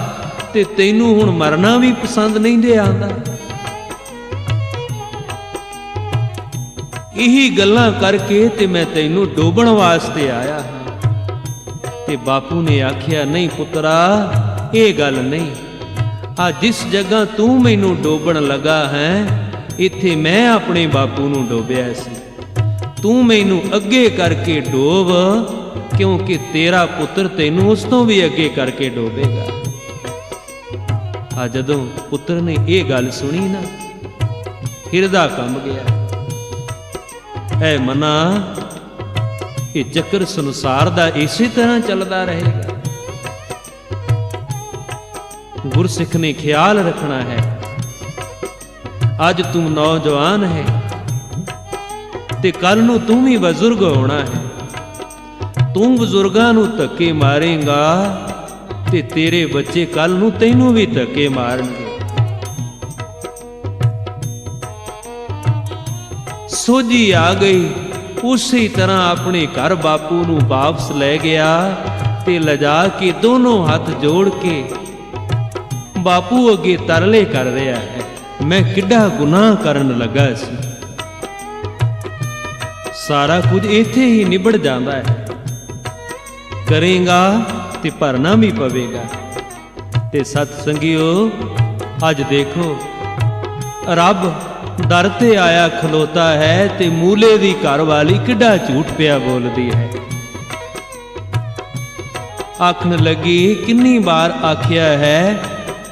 ਤੇ ਤੈਨੂੰ ਹੁਣ ਮਰਨਾ ਵੀ ਪਸੰਦ ਨਹੀਂ ਦੇ ਆਉਂਦਾ। ਇਹੀ ਗੱਲਾਂ ਕਰਕੇ ਤੇ ਮੈਂ ਤੈਨੂੰ ਡੋਬਣ ਵਾਸਤੇ ਆਇਆ ਹਾਂ। ਤੇ ਬਾਪੂ ਨੇ ਆਖਿਆ, ਨਹੀਂ ਪੁੱਤਰਾ ਇਹ ਗੱਲ ਨਹੀਂ, ਆ ਜਿਸ ਜਗ੍ਹਾ ਤੂੰ ਮੈਨੂੰ ਡੋਬਣ ਲੱਗਾ ਹੈ, ਇੱਥੇ ਮੈਂ ਆਪਣੇ ਬਾਪੂ ਨੂੰ ਡੋਬਿਆ ਸੀ। ਤੂੰ ਮੈਨੂੰ ਅੱਗੇ ਕਰਕੇ ਡੋਬ, ਕਿਉਂਕਿ ਤੇਰਾ ਪੁੱਤਰ ਤੈਨੂੰ ਉਸ ਤੋਂ ਵੀ ਅੱਗੇ ਕਰਕੇ ਡੋਬੇਗਾ। ਆ ਜਦੋਂ ਪੁੱਤਰ ਨੇ ਇਹ ਗੱਲ ਸੁਣੀ ਨਾ, ਹਿਰਦਾ ਕੰਬ ਗਿਆ। ਐ ਮਨਾ, ਇਹ ਚੱਕਰ ਸੰਸਾਰ ਦਾ ਇਸੇ ਤਰ੍ਹਾਂ ਚੱਲਦਾ ਰਹੇਗਾ। ਗੁਰਸਿੱਖ ਨੇ ਖਿਆਲ ਰੱਖਣਾ ਹੈ। ਅੱਜ ਤੂੰ ਨੌਜਵਾਨ ਹੈ ਤੇ ਕੱਲ ਨੂੰ ਤੂੰ ਵੀ ਬਜ਼ੁਰਗ ਹੋਣਾ ਹੈ। ਤੂੰ ਬਜ਼ੁਰਗਾਂ ਨੂੰ ਧੱਕੇ ਮਾਰੇਂਗਾ ਤੇ ਤੇਰੇ ਬੱਚੇ ਕੱਲ ਨੂੰ ਤੈਨੂੰ ਵੀ ਧੱਕੇ ਮਾਰਨਗੇ। ਸੋਝੀ ਆ ਗਈ, ਉਸੇ ਤਰ੍ਹਾਂ ਆਪਣੇ ਘਰ ਬਾਪੂ ਨੂੰ ਵਾਪਸ ਲੈ ਗਿਆ ਤੇ ਲਿਜਾ ਕੇ ਦੋਨੋਂ ਹੱਥ ਜੋੜ ਕੇ ਬਾਪੂ ਅੱਗੇ ਤਰਲੇ ਕਰ ਰਿਹਾ ਹੈ, ਮੈਂ ਕਿੱਡਾ ਗੁਨਾਹ ਕਰਨ ਲੱਗਾ ਸੀ। ਸਾਰਾ ਕੁਝ ਇੱਥੇ ਹੀ ਨਿਬੜ ਜਾਂਦਾ ਹੈ। ਕਰੇਗਾ ਤੇ ਭਰਨਾ ਵੀ ਪਵੇਗਾ। ਤੇ ਸਤ ਸੰਗਿਓ, ਅੱਜ ਦੇਖੋ ਰੱਬ ਦਰ ਤੇ ਆਇਆ ਖਲੋਤਾ ਹੈ ਤੇ ਮੂਲੇ ਦੀ ਘਰ ਵਾਲੀ ਕਿੱਡਾ ਝੂਠ ਪਿਆ ਬੋਲਦੀ ਹੈ। ਆਖਣ ਲੱਗੀ, ਕਿੰਨੀ ਵਾਰ ਆਖਿਆ ਹੈ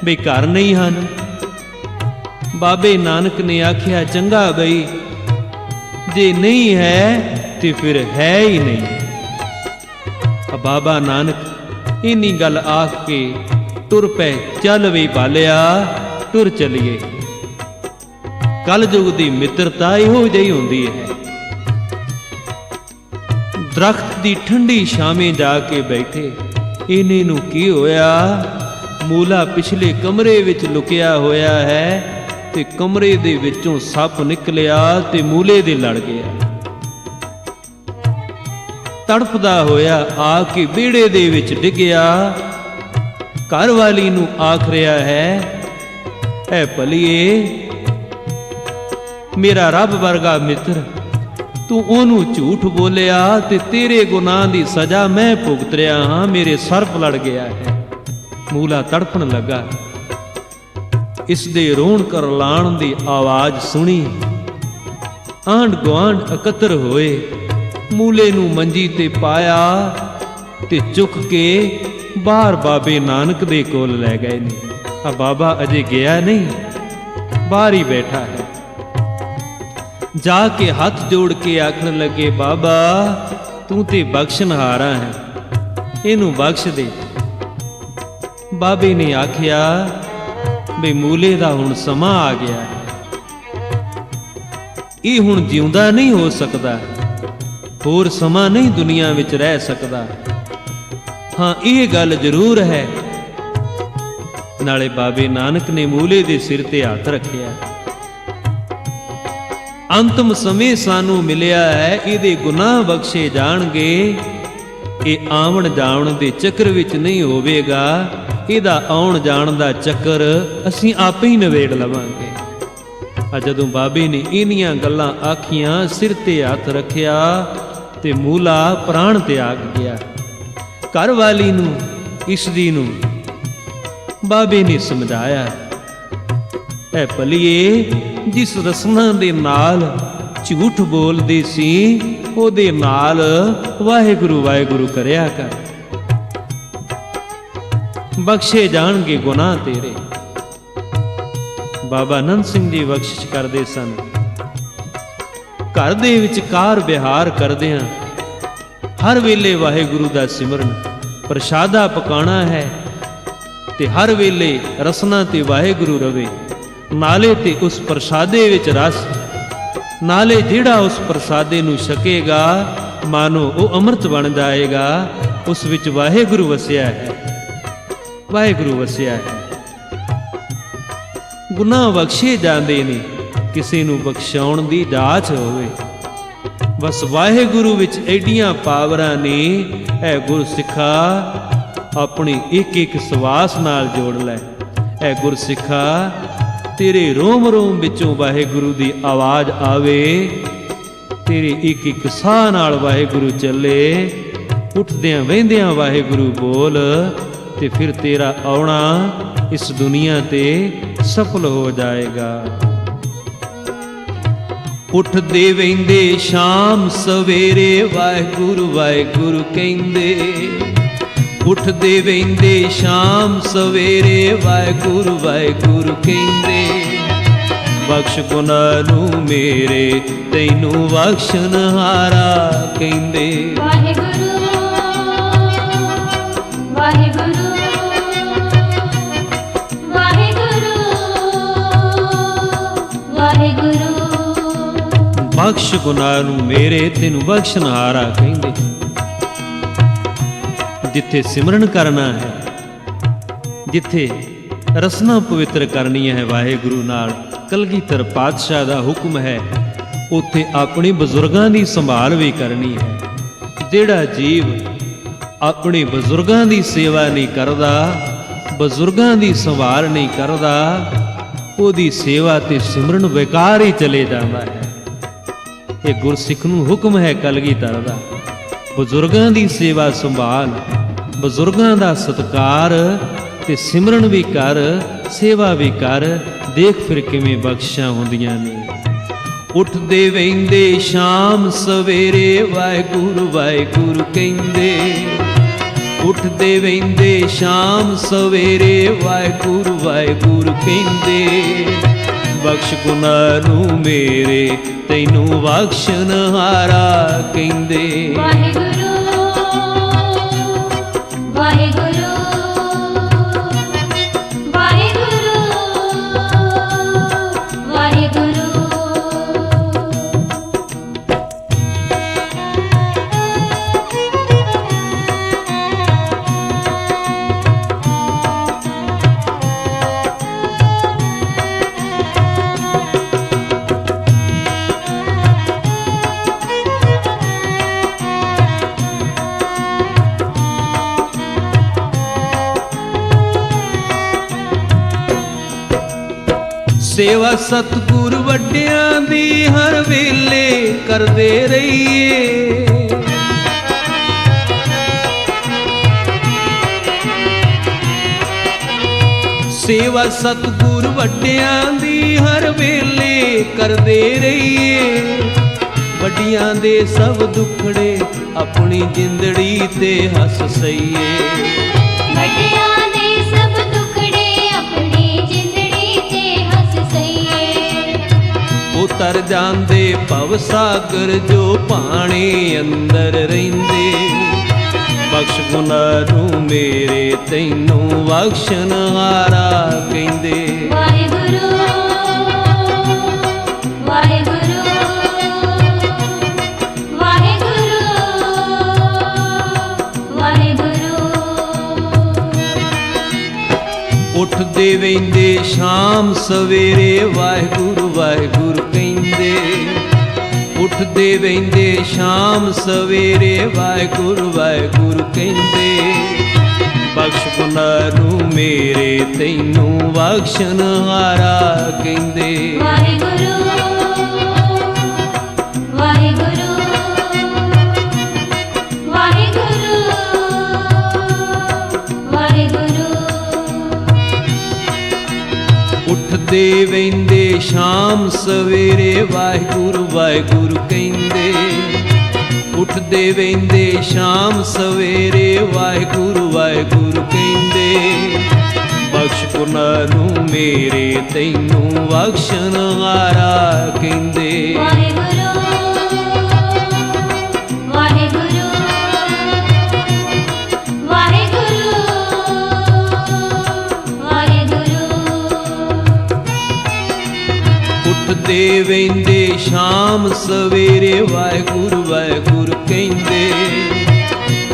ਵੀ ਘਰ ਨਹੀਂ ਹਨ। ਬਾਬੇ ਨਾਨਕ ਨੇ ਆਖਿਆ, ਚੰਗਾ ਬਈ ਜੇ ਨਹੀਂ ਹੈ ਤੇ ਫਿਰ ਹੈ ਹੀ ਨਹੀਂ। ਬਾਬਾ ਨਾਨਕ ਇੰਨੀ ਗੱਲ ਆਖ ਕੇ ਟੁਰ ਪਏ, ਚੱਲ ਵੀ ਬਾਲਿਆ ਟੁਰ ਚਲੀਏ। ਕਲਯੁਗ ਦੀ ਮਿੱਤਰਤਾ ਇਹੋ ਜਿਹੀ ਹੁੰਦੀ ਹੈ। ਦਰਖਤ ਦੀ ਠੰਡੀ ਛਾਵੇਂ ਜਾ ਕੇ ਬੈਠੇ, ਇਹਨੇ ਨੂੰ ਕੀ ਹੋਇਆ? ਮੂਲਾ ਪਿਛਲੇ ਕਮਰੇ ਵਿੱਚ ਲੁਕਿਆ ਹੋਇਆ ਹੈ ਤੇ ਕਮਰੇ ਦੇ ਵਿੱਚੋਂ ਸੱਪ ਨਿਕਲਿਆ ਤੇ ਮੂਲੇ ਦੇ ਲੜ ਗਿਆ। ਤੜਫਦਾ ਹੋਇਆ ਆ ਕੇ ਵਿਹੜੇ ਦੇ ਵਿੱਚ ਡਿੱਗਿਆ। ਘਰ ਵਾਲੀ ਨੂੰ ਆਖ ਰਿਹਾ ਹੈ, ਐ ਭਲੀਏ, ਮੇਰਾ ਰੱਬ ਵਰਗਾ ਮਿੱਤਰ, ਤੂੰ ਉਹਨੂੰ ਝੂਠ ਬੋਲਿਆ ਤੇ ਤੇਰੇ ਗੁਨਾਹ ਦੀ ਸਜ਼ਾ ਮੈਂ ਭੁਗਤ ਰਿਹਾ ਹਾਂ। ਮੇਰੇ ਸਰਪ ਲੜ ਗਿਆ ਹੈ। ਮੂਲਾ ਤੜਫਣ ਲੱਗਾ। ਇਸ ਦੇ ਰੋਣ ਕਰਲਾਣ ਦੀ ਆਵਾਜ਼ ਸੁਣੀ। ਆਂਢ ਗੁਆਂਢ ਇਕੱਤਰ ਹੋਏ, ਮੂਲੇ ਨੂੰ ਮੰਜੀ ਤੇ ਪਾਇਆ ਤੇ ਚੁੱਕ ਕੇ ਬਾਹਰ ਬਾਬੇ ਨਾਨਕ ਦੇ ਕੋਲ ਲੈ ਗਏ ਨੇ। ਆ ਬਾਬਾ ਅਜੇ ਗਿਆ ਨਹੀਂ, ਬਾਹਰ ਹੀ ਬੈਠਾ ਹੈ। ਜਾ ਕੇ ਹੱਥ ਜੋੜ ਕੇ ਆਖਣ ਲੱਗੇ, ਬਾਬਾ ਤੂੰ ਤੇ ਬਖਸ਼ਣਹਾਰਾ ਹੈ, ਇਹਨੂੰ ਬਖਸ਼ ਦੇ। ਬਾਬੇ ਨੇ ਆਖਿਆ ਬਈ ਮੂਲੇ ਦਾ ਹੁਣ ਸਮਾਂ ਆ ਗਿਆ ਹੈ, ਇਹ ਹੁਣ ਜਿਉਂਦਾ ਨਹੀਂ ਹੋ ਸਕਦਾ, ਹੋਰ ਸਮਾਂ ਨਹੀਂ ਦੁਨੀਆ ਵਿੱਚ ਰਹਿ ਸਕਦਾ। ਹਾਂ ਇਹ ਗੱਲ ਜ਼ਰੂਰ ਹੈ। ਨਾਲੇ ਬਾਬੇ ਨਾਨਕ ਨੇ ਮੂਲੇ ਦੇ ਸਿਰ ਤੇ ਹੱਥ ਰੱਖਿਆ। ਅੰਤਮ ਸਮੇਂ ਸਾਨੂੰ ਮਿਲਿਆ ਹੈ, ਇਹਦੇ ਗੁਨਾਹ ਬਖਸ਼ੇ ਜਾਣਗੇ। ਇਹ ਆਵਣ ਜਾਵਣ ਦੇ ਚੱਕਰ ਵਿੱਚ ਨਹੀਂ ਹੋਵੇਗਾ, ਇਹਦਾ ਆਉਣ ਜਾਣ ਦਾ ਚੱਕਰ ਅਸੀਂ ਆਪੇ ਹੀ ਨਵੇੜ ਲਵਾਂਗੇ। ਆ ਜਦੋਂ ਬਾਬੇ ਨੇ ਇਹਨੀਆਂ ਗੱਲਾਂ ਆਖੀਆਂ, ਸਿਰ ਤੇ ਹੱਥ ਰੱਖਿਆ ਤੇ ਮੂਲਾ ਪ੍ਰਾਣ ਤਿਆਗ ਗਿਆ। ਘਰ ਵਾਲੀ ਨੂੰ, ਇਸਦੀ ਨੂੰ ਬਾਬੇ ਨੇ ਸਮਝਾਇਆ, ਐ ਭਲੀਏ, ਜਿਸ ਰਸਨਾ ਦੇ ਨਾਲ ਝੂਠ ਬੋਲਦੀ ਸੀ, ਉਹਦੇ ਨਾਲ ਵਾਹਿਗੁਰੂ ਵਾਹਿਗੁਰੂ ਕਰਿਆ ਕਰ। ਬਖਸ਼ੇ ਜਾਣਗੇ ਗੁਨਾਹ ਤੇਰੇ। ਬਾਬਾ ਆਨੰਦ ਸਿੰਘ ਜੀ ਬਖਸ਼ਿਸ਼ ਕਰਦੇ ਸਨ। ਘਰ ਦੇ ਵਿੱਚ ਕਾਰ ਵਿਹਾਰ ਕਰਦਿਆਂ ਹਰ ਵੇਲੇ ਵਾਹਿਗੁਰੂ ਦਾ ਸਿਮਰਨ, ਪ੍ਰਸ਼ਾਦਾ ਪਕਾਣਾ ਹੈ ਤੇ ਹਰ ਵੇਲੇ ਰਸਨਾ ਤੇ ਵਾਹਿਗੁਰੂ ਰਵੇ, ਨਾਲੇ ਤੇ ਉਸ ਪ੍ਰਸ਼ਾਦੇ ਵਿੱਚ ਰਸ, ਨਾਲੇ ਜਿਹੜਾ ਉਸ ਪ੍ਰਸ਼ਾਦੇ ਨੂੰ ਛਕੇਗਾ ਮਾਨੋ ਉਹ ਅੰਮ੍ਰਿਤ ਬਣ ਜਾਏਗਾ, ਉਸ ਵਿੱਚ ਵਾਹਿਗੁਰੂ ਵਸਿਆ ਹੈ, ਵਾਹਿਗੁਰੂ ਵਸਿਆ ਹੈ। ਗੁਨਾਹ ਬਖਸ਼ੇ ਜਾਂਦੇ ਨੇ, ਕਿਸੇ ਨੂੰ ਬਖਸ਼ਾਉਣ ਦੀ ਦਾਤ ਹੋਵੇ। ਬਸ ਵਾਹਿਗੁਰੂ ਵਿੱਚ ਐਡੀਆਂ ਪਾਵਰਾਂ ਨੇ, ਇਹ ਗੁਰਸਿੱਖਾ ਆਪਣੀ ਇੱਕ ਇੱਕ ਸਵਾਸ ਨਾਲ ਜੋੜ ਲੈ। ਇਹ ਗੁਰਸਿੱਖਾ ਤੇਰੇ ਰੋਮ ਰੋਮ ਵਿੱਚੋਂ ਵਾਹਿਗੁਰੂ ਦੀ ਆਵਾਜ਼ ਆਵੇ, ਤੇਰੇ ਇੱਕ ਇੱਕ ਸਾਹ ਨਾਲ ਵਾਹਿਗੁਰੂ ਚੱਲੇ, ਉੱਠਦਿਆਂ ਬਹਿੰਦਿਆਂ ਵਾਹਿਗੁਰੂ ਬੋਲ, ਤੇ ਫਿਰ ਤੇਰਾ ਆਉਣਾ ਇਸ ਦੁਨੀਆ ਤੇ ਸਫਲ ਹੋ ਜਾਏਗਾ। ਉੱਠਦੇ ਵਹਿੰਦੇ ਸ਼ਾਮ ਸਵੇਰੇ ਵਾਹਿਗੁਰੂ ਵਾਹਿਗੁਰੂ ਕਹਿੰਦੇ, ਉੱਠਦੇ ਵਹਿੰਦੇ ਸ਼ਾਮ ਸਵੇਰੇ ਵਾਹਿਗੁਰੂ ਵਾਹਿਗੁਰੂ ਕਹਿੰਦੇ, ਬਖਸ਼ ਗੁਨਾਹ ਨੂੰ ਮੇਰੇ ਤੈਨੂੰ ਬਖਸ਼ਣਹਾਰਾ ਕਹਿੰਦੇ। ਵਾਹਿਗੁਰੂ ਵਾਹਿਗੁਰੂ ਵਾਹਿਗੁਰੂ ਵਾਹਿਗੁਰੂ, ਬਖਸ਼ ਗੁਨਾਹ ਨੂੰ ਮੇਰੇ ਤੈਨੂੰ ਬਖਸ਼ਣਹਾਰਾ ਕਹਿੰਦੇ। ਜਿੱਥੇ ਸਿਮਰਨ ਕਰਨਾ ਹੈ, ਜਿੱਥੇ ਰਸਨਾ ਪਵਿੱਤਰ ਕਰਨੀਆਂ ਹੈ ਵਾਹਿਗੁਰੂ ਨਾਲ, ਕਲਗੀਧਰ ਪਾਤਸ਼ਾਹ ਦਾ ਹੁਕਮ ਹੈ, ਉੱਥੇ ਆਪਣੇ ਬਜ਼ੁਰਗਾਂ ਦੀ ਸੰਭਾਲ ਵੀ ਕਰਨੀ ਹੈ। ਜਿਹੜਾ ਜੀਵ ਆਪਣੇ ਬਜ਼ੁਰਗਾਂ ਦੀ ਸੇਵਾ ਨਹੀਂ ਕਰਦਾ, ਬਜ਼ੁਰਗਾਂ ਦੀ ਸੰਭਾਲ ਨਹੀਂ ਕਰਦਾ, ਉਹਦੀ ਸੇਵਾ ਤੇ ਸਿਮਰਨ ਬੇਕਾਰ ਹੀ ਚਲੇ ਜਾਂਦਾ ਹੈ। ਇਹ ਗੁਰਸਿੱਖ ਨੂੰ ਹੁਕਮ ਹੈ ਕਲਗੀਧਰ ਦਾ, ਬਜ਼ੁਰਗਾਂ ਦੀ ਸੇਵਾ ਸੰਭਾਲ, ਬਜ਼ੁਰਗਾਂ ਦਾ ਸਤਿਕਾਰ ਤੇ ਸਿਮਰਨ ਵੀ ਕਰ, ਸੇਵਾ ਵੀ ਕਰ, ਦੇਖ ਫਿਰ ਕਿਵੇਂ ਬਖਸ਼ਾਂ ਹੁੰਦੀਆਂ ਨੇ। ਉੱਠਦੇ ਵਹਿੰਦੇ ਸ਼ਾਮ ਸਵੇਰੇ ਵਾਹਿਗੁਰੂ ਵਾਹਿਗੁਰੂ ਕਹਿੰਦੇ, ਉੱਠਦੇ ਵਹਿੰਦੇ ਸ਼ਾਮ ਸਵੇਰੇ ਵਾਹਿਗੁਰੂ ਵਾਹਿਗੁਰੂ ਕਹਿੰਦੇ, ਬਖਸ਼ ਗੁਨਾਹ ਨੂੰ ਮੇਰੇ ਤੈਨੂੰ ਬਖਸ਼ਣਹਾਰਾ ਕਹਿੰਦੇ। ਵਾਹਿਗੁਰੂ ਵਾਹਿਗੁਰੂ ਵਾਹਿਗੁਰੂ ਵਾਹਿਗੁਰੂ, ਸੇਵਾ ਸਤਿਗੁਰ ਵੱਡਿਆਂ ਦੀ ਹਰ ਵੇਲੇ ਕਰਦੇ ਰਹੀਏ, ਸੇਵਾ ਸਤਿਗੁਰ ਵੱਡਿਆਂ ਦੀ ਹਰ ਵੇਲੇ ਕਰਦੇ ਰਹੀਏ, ਵੱਡੀਆਂ ਦੇ ਸਭ ਦੁੱਖੜੇ ਆਪਣੀ ਜਿੰਦੜੀ ਤੇ ਹੱਸ ਸਈਏ। ਵੱਡਿਆਂ ਦੇ ਸਭ ਦੁੱਖੜੇ ਆਪਣੀ ਜਿੰਦੜੀ ਤੇ ਹੱਸ ਸਈਏ, ਉਤਰ ਜਾਂਦੇ ਭਵ ਸਾਗਰ ਜੋ ਪਾਣੀ ਅੰਦਰ ਰਹਿੰਦੇ, ਬਖਸ਼ ਗੁਨਾਹ ਨੂੰ ਮੇਰੇ ਤੈਨੂੰ ਬਖਸ਼ਣਹਾਰਾ ਕਹਿੰਦੇ। ਵਾਹਿਗੁਰੂ ਵਾਹਿਗੁਰੂ ਵਾਹਿਗੁਰੂ ਵਾਹਿਗੁਰੂ, ਉੱਠਦੇ ਵਹਿੰਦੇ ਸ਼ਾਮ ਸਵੇਰੇ ਵਾਹਿਗੁਰੂ ਵਾਹਿਗੁਰੂ ਕਹਿੰਦੇ, ਉੱਠਦੇ ਵਹਿੰਦੇ ਸ਼ਾਮ ਸਵੇਰੇ ਵਾਹਿਗੁਰੂ ਵਾਹਿਗੁਰੂ ਕਹਿੰਦੇ, ਬਖਸ਼ ਗੁਨਾਹ ਨੂੰ ਮੇਰੇ ਤੈਨੂੰ ਬਖਸ਼ਣਹਾਰਾ ਕਹਿੰਦੇ। ਵਾਹਿਗੁਰੂ ਵਾਹਿਗੁਰੂ ਵਾਹਿਗੁਰੂ ਵਾਹਿਗੁਰੂ, ਉੱਠਦੇ ਵਹਿੰਦੇ ਸ਼ਾਮ ਸਵੇਰੇ ਵਾਹਿਗੁਰੂ ਵਾਹਿਗੁਰੂ ਕਹਿੰਦੇ, ਉੱਠਦੇ ਵਹਿੰਦੇ ਸ਼ਾਮ ਸਵੇਰੇ ਵਾਹਿਗੁਰੂ ਵਾਹਿਗੁਰੂ ਕਹਿੰਦੇ। ਬਖਸ਼ ਗੁਨਾਹ ਨੂੰ ਮੇਰੇ ਤੈਨੂੰ ਬਖਸ਼ਣ ਹਾਰਾ ਕਹਿੰਦੇ। ਵਾਹਿਗੁਰੂ ਵਾਹਿਗੁਰੂ ਵਾਹਿਗੁਰੂ ਵਾਹਿਗੁਰੂ। ਉੱਠਦੇ ਵਹਿੰਦੇ ਸ਼ਾਮ ਸਵੇਰੇ ਵਾਹਿਗੁਰੂ ਵਾਹਿਗੁਰੂ ਕਹਿੰਦੇ।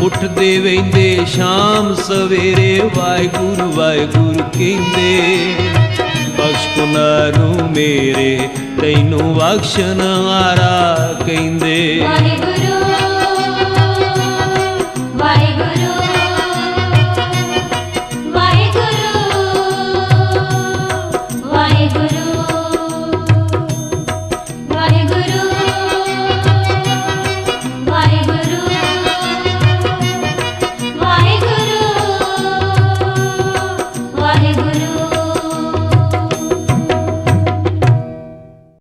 ਉੱਠਦੇ ਵਹਿੰਦੇ ਸ਼ਾਮ ਸਵੇਰੇ ਵਾਹਿਗੁਰੂ ਵਾਹਿਗੁਰੂ ਕਹਿੰਦੇ। ਬਖਸ਼ ਗੁਨਾਹ ਨੂੰ ਮੇਰੇ ਤੈਨੂੰ ਬਖਸ਼ਣ ਹਾਰਾ ਕਹਿੰਦੇ। ਵਾਹਿਗੁਰੂ ਵਾਹਿਗੁਰੂ ਵਾਹਿਗੁਰੂ ਵਾਹਿਗੁਰੂ ਵਾਹਿਗੁਰੂ ਵਾਹਿਗੁਰੂ ਵਾਹਿਗੁਰੂ ਵਾਹਿਗੁਰੂ